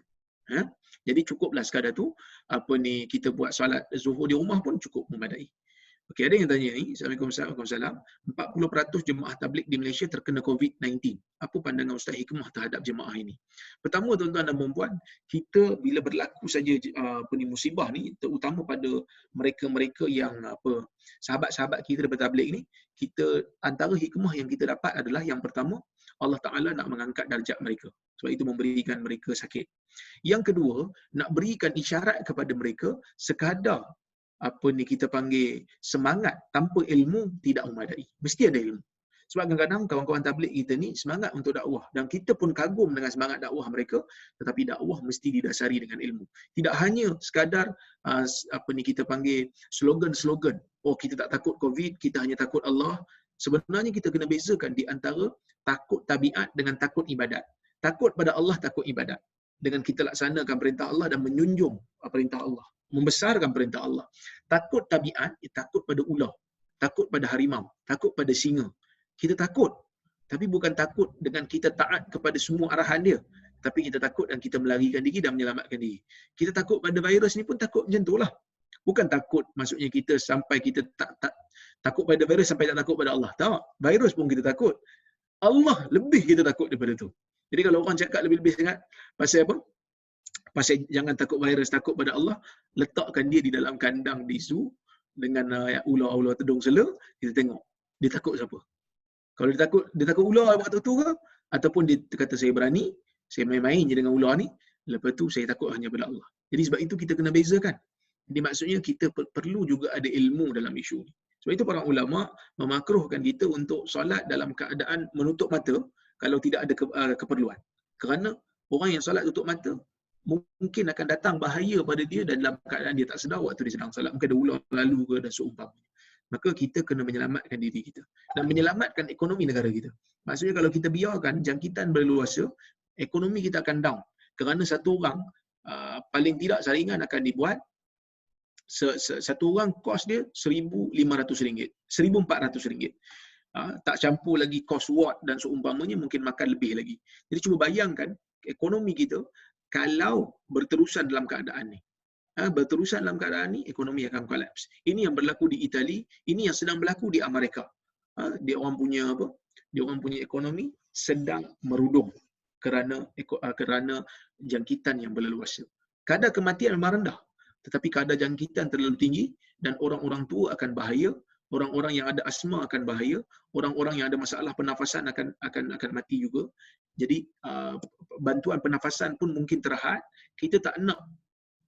Ha? Jadi cukuplah sekadar tu apa ni kita buat solat Zuhur di rumah pun cukup memadai. Okey, ada yang tanya ni, Assalamualaikum warahmatullahi wabarakatuh. 40% jemaah tabligh di Malaysia terkena COVID-19. Apa pandangan Ustaz Hikmah terhadap jemaah ini? Pertama, tuan-tuan dan puan-puan, kita bila berlaku saja apa ni musibah ni, terutama pada mereka-mereka yang apa sahabat-sahabat kita daripada tabligh ni, kita antara hikmah yang kita dapat adalah yang pertama, Allah Taala nak mengangkat darjat mereka. Sebab itu memberikan mereka sakit. Yang kedua, nak berikan isyarat kepada mereka sekadar apa ni kita panggil semangat tanpa ilmu tidak memadai. Mesti ada ilmu. Sebab kadang-kadang kawan-kawan tabligh kita ni semangat untuk dakwah dan kita pun kagum dengan semangat dakwah mereka, tetapi dakwah mesti didasari dengan ilmu. Tidak hanya sekadar apa ni kita panggil slogan-slogan. Oh, kita tak takut COVID, kita hanya takut Allah. Sebenarnya kita kena bezakan di antara takut tabiat dengan takut ibadat. Takut pada Allah, takut ibadat. Dengan kita laksanakan perintah Allah dan menjunjung perintah Allah, membesarkan perintah Allah. Takut tabiat, takut pada ular, takut pada harimau, takut pada singa. Kita takut, tapi bukan takut dengan kita taat kepada semua arahan dia, tapi kita takut dan kita melarikan diri dan menyelamatkan diri. Kita takut pada virus ni pun takut macam itulah. Bukan takut maksudnya kita sampai kita tak takut pada virus sampai tak takut pada Allah. Tak, virus pun kita takut. Allah lebih kita takut daripada tu. Jadi kalau orang cakap lebih-lebih sangat pasal apa? Pasal jangan takut virus, takut pada Allah, letakkan dia di dalam kandang di zoo dengan ular-ular tedung sela, kita tengok dia takut siapa. Kalau dia takut ular waktu tu ke, ataupun dia kata saya berani, saya main-main je dengan ular ni, lepas tu saya takut hanya pada Allah. Jadi sebab itu kita kena bezakan. Jadi maksudnya kita perlu juga ada ilmu dalam isu ni. Sebab itu para ulama memakruhkan kita untuk solat dalam keadaan menutup mata kalau tidak ada keperluan. Kerana orang yang solat tutup mata mungkin akan datang bahaya pada dia dan dalam keadaan dia tak sedar waktu dia sedang solat. Mungkin ada ular lalu ke dan seumpamanya. Maka kita kena menyelamatkan diri kita dan menyelamatkan ekonomi negara kita. Maksudnya kalau kita biarkan jangkitan berleluasa, ekonomi kita akan down. Kerana satu orang paling tidak saringan akan dibuat, satu orang kos dia RM1,500, RM1,400. Tak campur lagi kos ward dan seumpamanya, mungkin makan lebih lagi. Jadi cuba bayangkan ekonomi kita kalau berterusan dalam keadaan ni. Berterusan dalam keadaan ni, ekonomi akan kolaps. Ini yang berlaku di Itali, ini yang sedang berlaku di Amerika. Dia orang punya apa? Dia orang punya ekonomi sedang merudum kerana jangkitan yang berleluasa. Kadar kematian memang rendah, tetapi kadar jangkitan terlalu tinggi dan orang-orang tua akan bahaya, orang-orang yang ada asma akan bahaya, orang-orang yang ada masalah pernafasan akan mati juga. Jadi bantuan pernafasan pun mungkin terhad. Kita tak nak.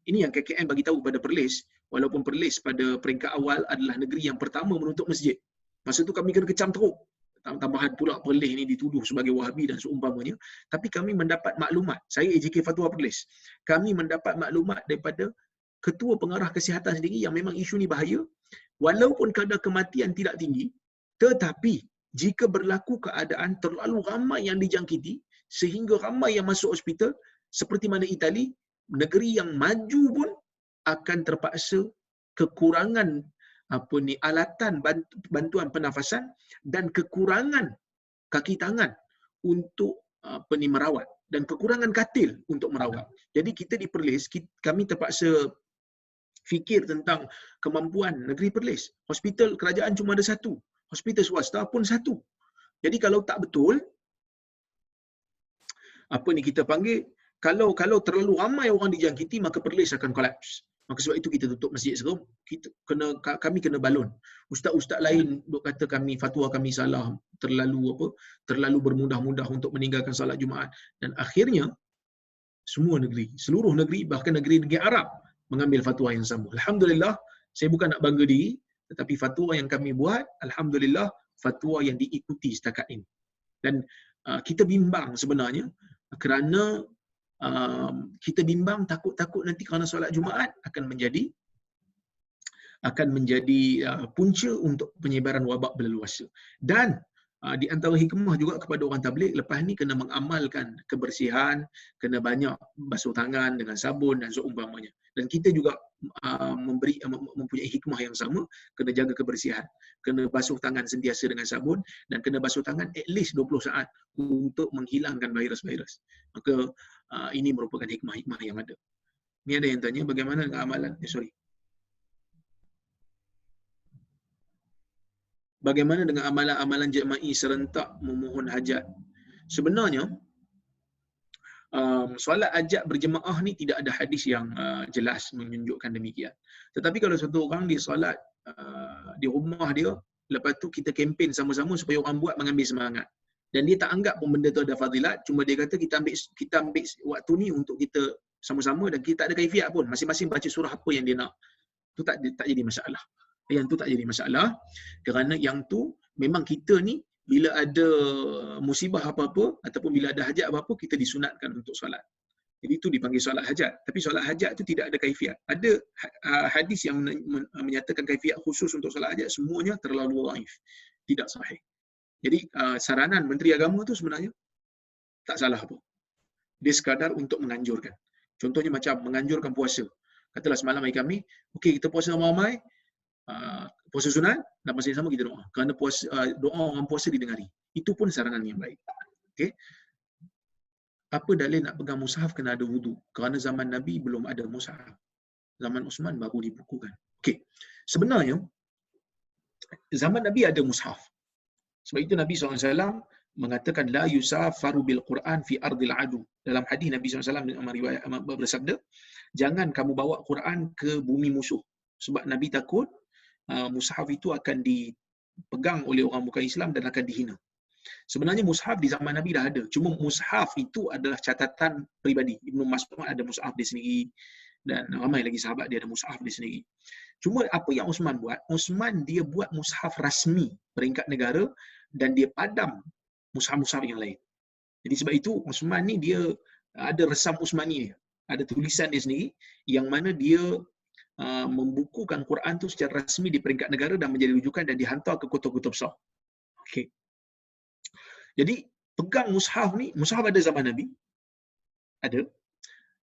Ini yang KKM bagi tahu pada Perlis, walaupun Perlis pada peringkat awal adalah negeri yang pertama menutup masjid. Masa tu kami kena kecam teruk. Tambahan pula Perlis ni dituduh sebagai Wahabi dan seumpamanya. Tapi kami mendapat maklumat. Saya AJK Fatwa Perlis. Kami mendapat maklumat daripada Ketua Pengarah Kesihatan sendiri yang memang isu ni bahaya. Walaupun kadar kematian tidak tinggi, tetapi jika berlaku keadaan terlalu ramai yang dijangkiti, sehingga ramai yang masuk hospital, seperti mana Itali, negeri yang maju pun akan terpaksa kekurangan alatan bantuan pernafasan dan kekurangan kaki tangan untuk merawat dan kekurangan katil untuk merawat. Jadi kita di Perlis, kami terpaksa fikir tentang kemampuan negeri Perlis. Hospital kerajaan cuma ada satu, hospital swasta pun satu. Jadi kalau tak betul, kita panggil, kalau terlalu ramai orang dijangkiti, maka Perlis akan kolaps. Maka sebab itu kita tutup masjid sekarang. Kami kena balon. Ustaz-ustaz lain duk kata kami, fatwa kami salah, terlalu bermudah-mudah untuk meninggalkan salat Jumaat. Dan akhirnya semua negeri, seluruh negeri, bahkan negeri-negeri Arab mengambil fatwa yang sama. Alhamdulillah, saya bukan nak bangga diri, tetapi fatwa yang kami buat, alhamdulillah, fatwa yang diikuti setakat ini. Dan kita bimbang sebenarnya kerana kita bimbang takut nanti kerana solat Jumaat akan menjadi punca untuk penyebaran wabak berleluasa. Dan di antara hikmah juga kepada orang tabligh lepas ni kena mengamalkan kebersihan, kena banyak basuh tangan dengan sabun dan seumpamanya. Dan kita juga mempunyai hikmah yang sama, kena jaga kebersihan, kena basuh tangan sentiasa dengan sabun dan kena basuh tangan at least 20 saat untuk menghilangkan virus-virus. Maka ini merupakan hikmah-hikmah yang ada. Ni ada yang tanya bagaimana dengan amalan bagaimana dengan amalan-amalan jema'i serentak memohon hajat? Sebenarnya, solat hajat berjemaah ni tidak ada hadis yang jelas menunjukkan demikian. Tetapi kalau satu orang dia solat di rumah dia, lepas tu kita kempen sama-sama supaya orang buat mengambil semangat. Dan dia tak anggap pun benda tu ada fadilat, cuma dia kata kita ambil waktu ni untuk kita sama-sama dan kita tak ada kaifiat pun. Masing-masing baca surah apa yang dia nak. Tu tak jadi masalah. Yang tu tak jadi masalah kerana yang tu memang kita ni bila ada musibah apa-apa ataupun bila ada hajat apa-apa kita disunatkan untuk solat. Jadi itu dipanggil solat hajat. Tapi solat hajat tu tidak ada kaifiat. Ada hadis yang menyatakan kaifiat khusus untuk solat hajat, semuanya terlalu dhaif. Tidak sahih. Jadi saranan Menteri Agama tu sebenarnya tak salah apa. Dia sekadar untuk menganjurkan. Contohnya macam menganjurkan puasa. Katalah semalam hari Khamis, okey kita puasa ramai-ramai, puasa sunat dan masa yang sama kita doa. Kerana doa orang puasa didengari. Itu pun saranan yang baik. Okey. Apa dalil nak pegang mushaf kena ada wudu? Kerana zaman Nabi belum ada mushaf. Zaman Uthman baru dibukukan. Okey. Sebenarnya zaman Nabi ada mushaf. Sebab itu Nabi SAW mengatakan la yusafaru bil Quran fi ardil adu. Dalam hadis Nabi SAW bersabda, jangan kamu bawa Quran ke bumi musuh. Sebab Nabi takut mushaf itu akan dipegang oleh orang bukan Islam dan akan dihina. Sebenarnya mushaf di zaman Nabi dah ada. Cuma mushaf itu adalah catatan peribadi. Ibnu Mas'ud ada mushaf dia sendiri dan ramai lagi sahabat dia ada mushaf dia sendiri. Cuma apa yang Uthman buat? Uthman dia buat mushaf rasmi peringkat negara dan dia padam mushaf-mushaf yang lain. Jadi sebab itu Uthman ni dia ada resam Uthmani dia. Ada tulisan dia sendiri yang mana dia membukukan Quran tu secara rasmi di peringkat negara dan menjadi rujukan dan dihantar ke kota-kota besar. Okey. Jadi pegang mushaf ni, mushaf ada zaman Nabi. Ada.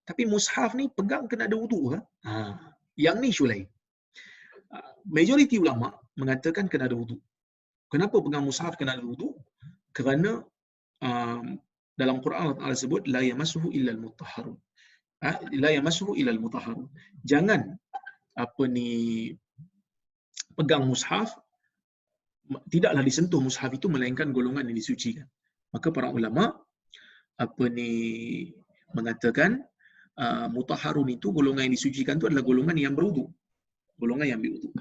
Tapi mushaf ni pegang kena ada wudu ke? Yang ni isu lain. Majoriti ulama mengatakan kena ada wudu. Kenapa pegang mushaf kena ada wudu? Kerana dalam Quran Allah Taala sebut la yamassuhu illa al-mutahharun. La yamassuhu illa al-mutahharun. Jangan pegang mushaf, tidaklah disentuh mushaf itu melainkan golongan yang disucikan. Maka para ulama mengatakan mutahharun itu golongan yang disucikan itu adalah golongan yang berwudu. Golongan yang berwudu.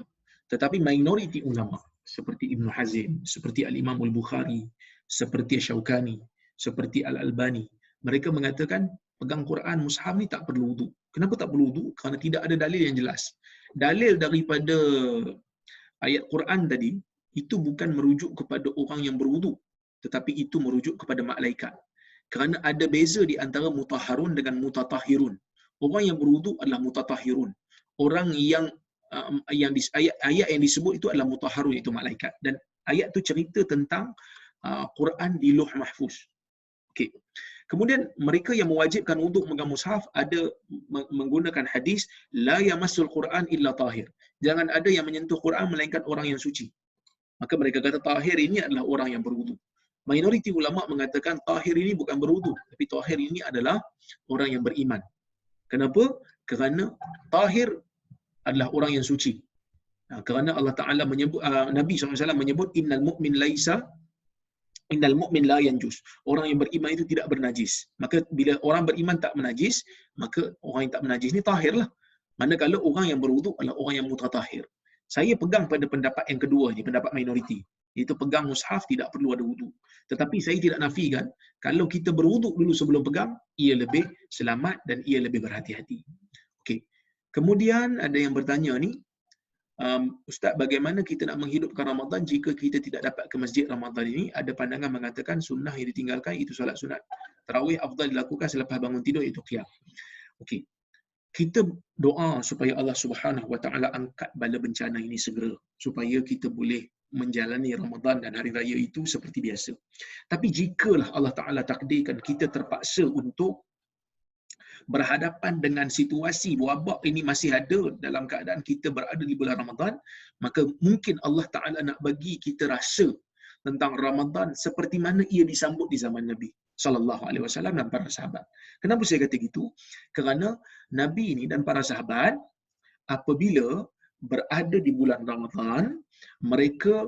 Tetapi minoriti ulama seperti Ibn Hazm, seperti Al-Imam Al-Bukhari, seperti Syaukani, seperti Al-Albani, mereka mengatakan pegang Quran mushaf ni tak perlu wudu. Kenapa tak perlu wudu? Kerana tidak ada dalil yang jelas. Dalil daripada ayat Quran tadi itu bukan merujuk kepada orang yang berwudu, tetapi itu merujuk kepada malaikat. Kerana ada beza di antara mutahharun dengan mutatahhirun. Orang yang berwudu adalah mutatahhirun. Orang yang ayat yang disebut itu adalah mutahharun, itu malaikat. Dan ayat itu cerita tentang Quran di Lauh Mahfuz. Okey. Kemudian mereka yang mewajibkan untuk memegang mushaf ada menggunakan hadis la yamassul Quran illa tahir. Jangan ada yang menyentuh Quran melainkan orang yang suci. Maka mereka kata tahir ini adalah orang yang berwudu. Minoriti ulama mengatakan tahir ini bukan berwudu, tapi tahir ini adalah orang yang beriman. Kenapa? Kerana tahir adalah orang yang suci. Kerana Allah Taala menyebut, Nabi SAW menyebut innal mu'min la yanjus. Orang yang beriman itu tidak bernajis. Maka bila orang beriman tak menajis, maka orang yang tak menajis ni tahirlah. Manakala orang yang berwudu adalah orang yang mutatahhir. Saya pegang pada pendapat yang kedua ni, pendapat minoriti. Iaitu pegang mushaf tidak perlu ada wudu. Tetapi saya tidak nafikan kalau kita berwudu dulu sebelum pegang, ia lebih selamat dan ia lebih berhati-hati. Okey. Kemudian ada yang bertanya ni, Ustaz, bagaimana kita nak menghidupkan Ramadan jika kita tidak dapat ke masjid Ramadan ini? Ada pandangan mengatakan sunnah yang ditinggalkan itu solat sunat. Tarawih afdal dilakukan selepas bangun tidur, itu qiyam. Okey. Kita doa supaya Allah Subhanahu Wa Taala angkat bala bencana ini segera supaya kita boleh menjalani Ramadan dan hari raya itu seperti biasa. Tapi jikalah Allah Ta'ala takdirkan kita terpaksa untuk berhadapan dengan situasi wabak ini masih ada dalam keadaan kita berada di bulan Ramadan, maka mungkin Allah Ta'ala nak bagi kita rasa tentang Ramadan seperti mana ia disambut di zaman Nabi sallallahu alaihi wasallam dan para sahabat. Kenapa saya kata gitu? Kerana Nabi ini dan para sahabat apabila berada di bulan Ramadan, mereka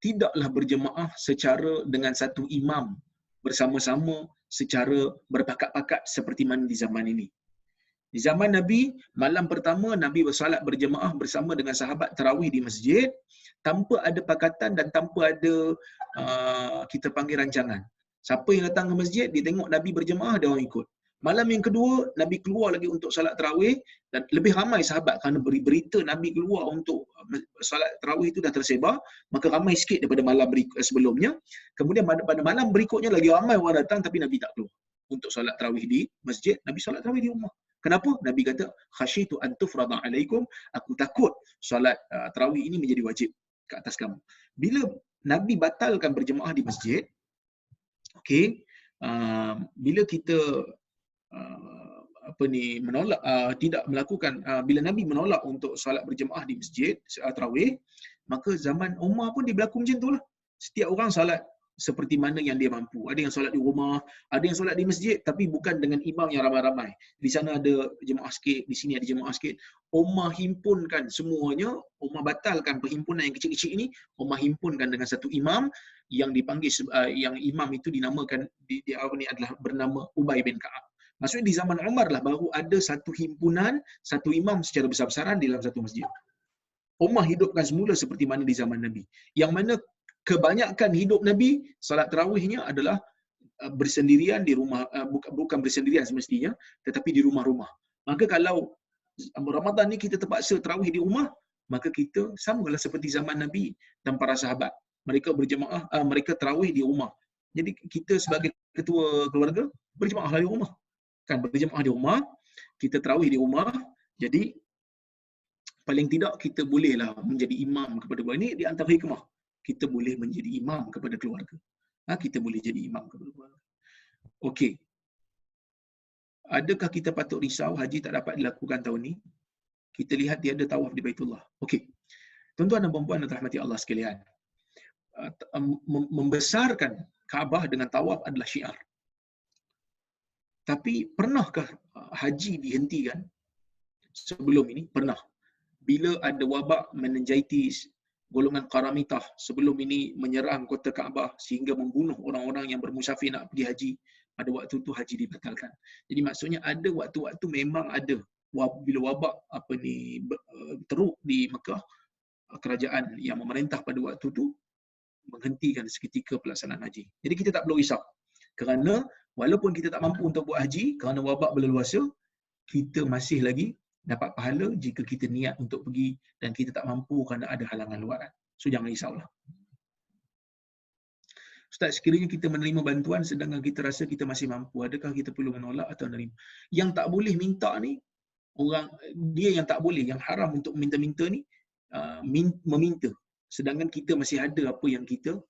tidaklah berjemaah secara dengan satu imam bersama-sama secara berpakat-pakat seperti mana di zaman ini. Di zaman Nabi, malam pertama Nabi bersolat berjemaah bersama dengan sahabat tarawih di masjid tanpa ada pakatan dan tanpa ada kita panggil rancangan. Siapa yang datang ke masjid, dia tengok Nabi berjemaah, dia orang ikut. Malam yang kedua, Nabi keluar lagi untuk salat tarawih dan lebih ramai sahabat kerana berita Nabi keluar untuk salat tarawih itu dah tersebar, maka ramai sikit daripada malam sebelumnya. Kemudian pada malam berikutnya lagi ramai orang datang tapi Nabi tak keluar untuk salat tarawih di masjid, Nabi salat tarawih di rumah. Kenapa? Nabi kata, khasyitu an tufrada alaikum, aku takut salat tarawih ini menjadi wajib ke atas kamu. Bila Nabi batalkan berjemaah di masjid, okey, bila kita menolak tidak melakukan bila Nabi menolak untuk solat berjemaah di masjid tarawih, maka zaman Umar pun dia berlaku macam itulah. Setiap orang solat seperti mana yang dia mampu. Ada yang solat di rumah, ada yang solat di masjid tapi bukan dengan imam yang ramai-ramai. Di sana ada jemaah sikit, di sini ada jemaah sikit. Umar himpunkan semuanya, Umar batalkan perhimpunan yang kecil-kecil ini, Umar himpunkan dengan satu imam yang dipanggil yang imam itu dinamakan ini adalah bernama Ubay bin Ka'ab. Maksudnya di zaman Umar lah baru ada satu himpunan, satu imam secara besar-besaran dalam satu masjid. Umar hidupkan semula seperti mana di zaman Nabi. Yang mana kebanyakan hidup Nabi, salat tarawihnya adalah bersendirian di rumah, bukan bersendirian semestinya, tetapi di rumah-rumah. Maka kalau Ramadan ni kita terpaksa tarawih di rumah, maka kita samalah seperti zaman Nabi dan para sahabat. Mereka berjemaah, mereka tarawih di rumah. Jadi kita sebagai ketua keluarga berjemaah di rumah. Kan berjemaah di rumah, kita tarawih di rumah. Jadi paling tidak kita bolehlah menjadi imam kepada keluarga. Ini di antara hikmah. Kita boleh menjadi imam kepada keluarga. Kita boleh jadi imam kepada keluarga. Okey. Adakah kita patut risau haji tak dapat dilakukan tahun ni? Kita lihat dia ada tawaf di Baitullah. Okey. Tuan-tuan dan puan-puan dan rahmati Allah sekalian. Membesarkan Kaabah dengan tawaf adalah syiar. Tapi pernahkah haji dihentikan sebelum ini? Pernah. Bila ada wabak meningitis, golongan Qaramitah sebelum ini menyerang kota Kaabah sehingga membunuh orang-orang yang bermusafir nak pergi haji, pada waktu itu haji dibatalkan. Jadi maksudnya ada waktu-waktu memang ada bila wabak teruk di Mekah, kerajaan yang memerintah pada waktu itu menghentikan seketika pelaksanaan haji. Jadi kita tak perlu risau. Kerana walaupun kita tak mampu untuk buat haji kerana wabak berleluasa, kita masih lagi dapat pahala jika kita niat untuk pergi dan kita tak mampu kerana ada halangan luaran. So jangan risaulah. Ustaz, sekiranya kita menerima bantuan sedangkan kita rasa kita masih mampu, adakah kita perlu menolak atau menerima? Yang tak boleh minta ni, orang dia yang tak boleh, yang haram untuk minta-minta ni, meminta. Sedangkan kita masih ada apa yang kita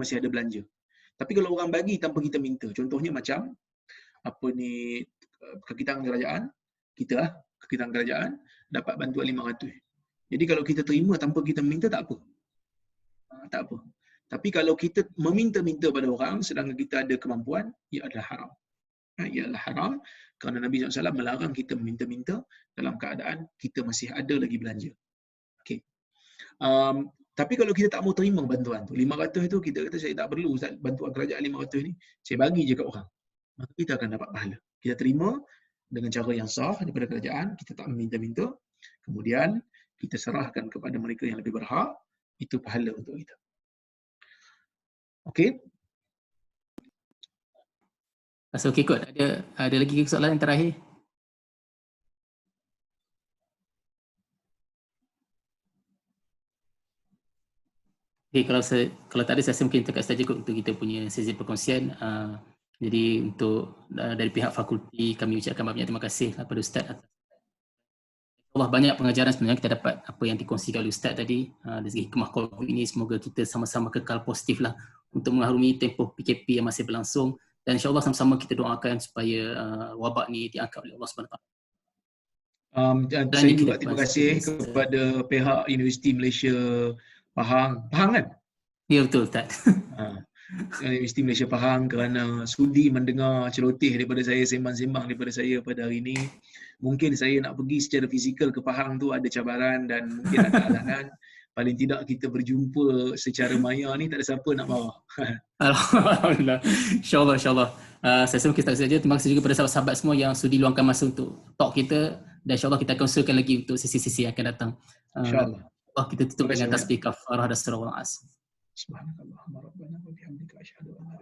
masih ada belanja. Tapi kalau orang bagi tanpa kita minta, contohnya macam kaki tangan kerajaan, kaki tangan kerajaan dapat bantuan 500. Jadi kalau kita terima tanpa kita minta tak apa. Tak apa. Tapi kalau kita meminta-minta pada orang sedangkan kita ada kemampuan, ia adalah haram. Ia adalah haram kerana Nabi SAW melarang kita meminta-minta dalam keadaan kita masih ada lagi belanja. Okey. Tapi kalau kita tak mau terima bantuan tu, 500 itu kita kata saya tak perlu Ustaz, bantuan kerajaan 500 ni, saya bagi je kat orang. Maka kita akan dapat pahala. Kita terima dengan cara yang sah daripada kerajaan, kita tak meminta-minta, kemudian kita serahkan kepada mereka yang lebih berhak, itu pahala untuk kita. Okey? Rasa okey kot. Ada lagi soalan yang terakhir? Okay, kalau tak ada, saya rasa mungkin dekat saja kot untuk kita punya sesi perkongsian. Jadi untuk dari pihak fakulti kami ucapkan banyak terima kasih kepada Ustaz atas Allah banyak pengajaran sebenarnya kita dapat apa yang dikongsikan oleh Ustaz tadi dari segi hikmah COVID ini. Semoga kita sama-sama kekal positif lah untuk mengarungi tempoh PKP yang masih berlangsung, dan insyaAllah sama-sama kita doakan supaya wabak ni diangkat oleh Allah SWT. Dan saya juga terima kasih kepada pihak Universiti Malaysia Pahang kan? Ya betul Ustaz. Universiti Malaysia Pahang kerana sudi mendengar celoteh daripada saya, sembang-sembang daripada saya pada hari ini. Mungkin saya nak pergi secara fizikal ke Pahang tu ada cabaran dan mungkin ada halangan. Paling tidak kita berjumpa secara maya ni, tak ada siapa nak marah. Alhamdulillah. InsyaAllah. Saya rasa kita saja. Terima kasih juga kepada sahabat-sahabat semua yang sudi luangkan masa untuk talk kita, dan insyaAllah kita akan usulkan lagi untuk sesi-sesi yang akan datang. InsyaAllah. Kita tutup dengan tasbih kafarah dan surah Al-As. Subhanakallahumma rabbana wa bihamdika asyhadu an la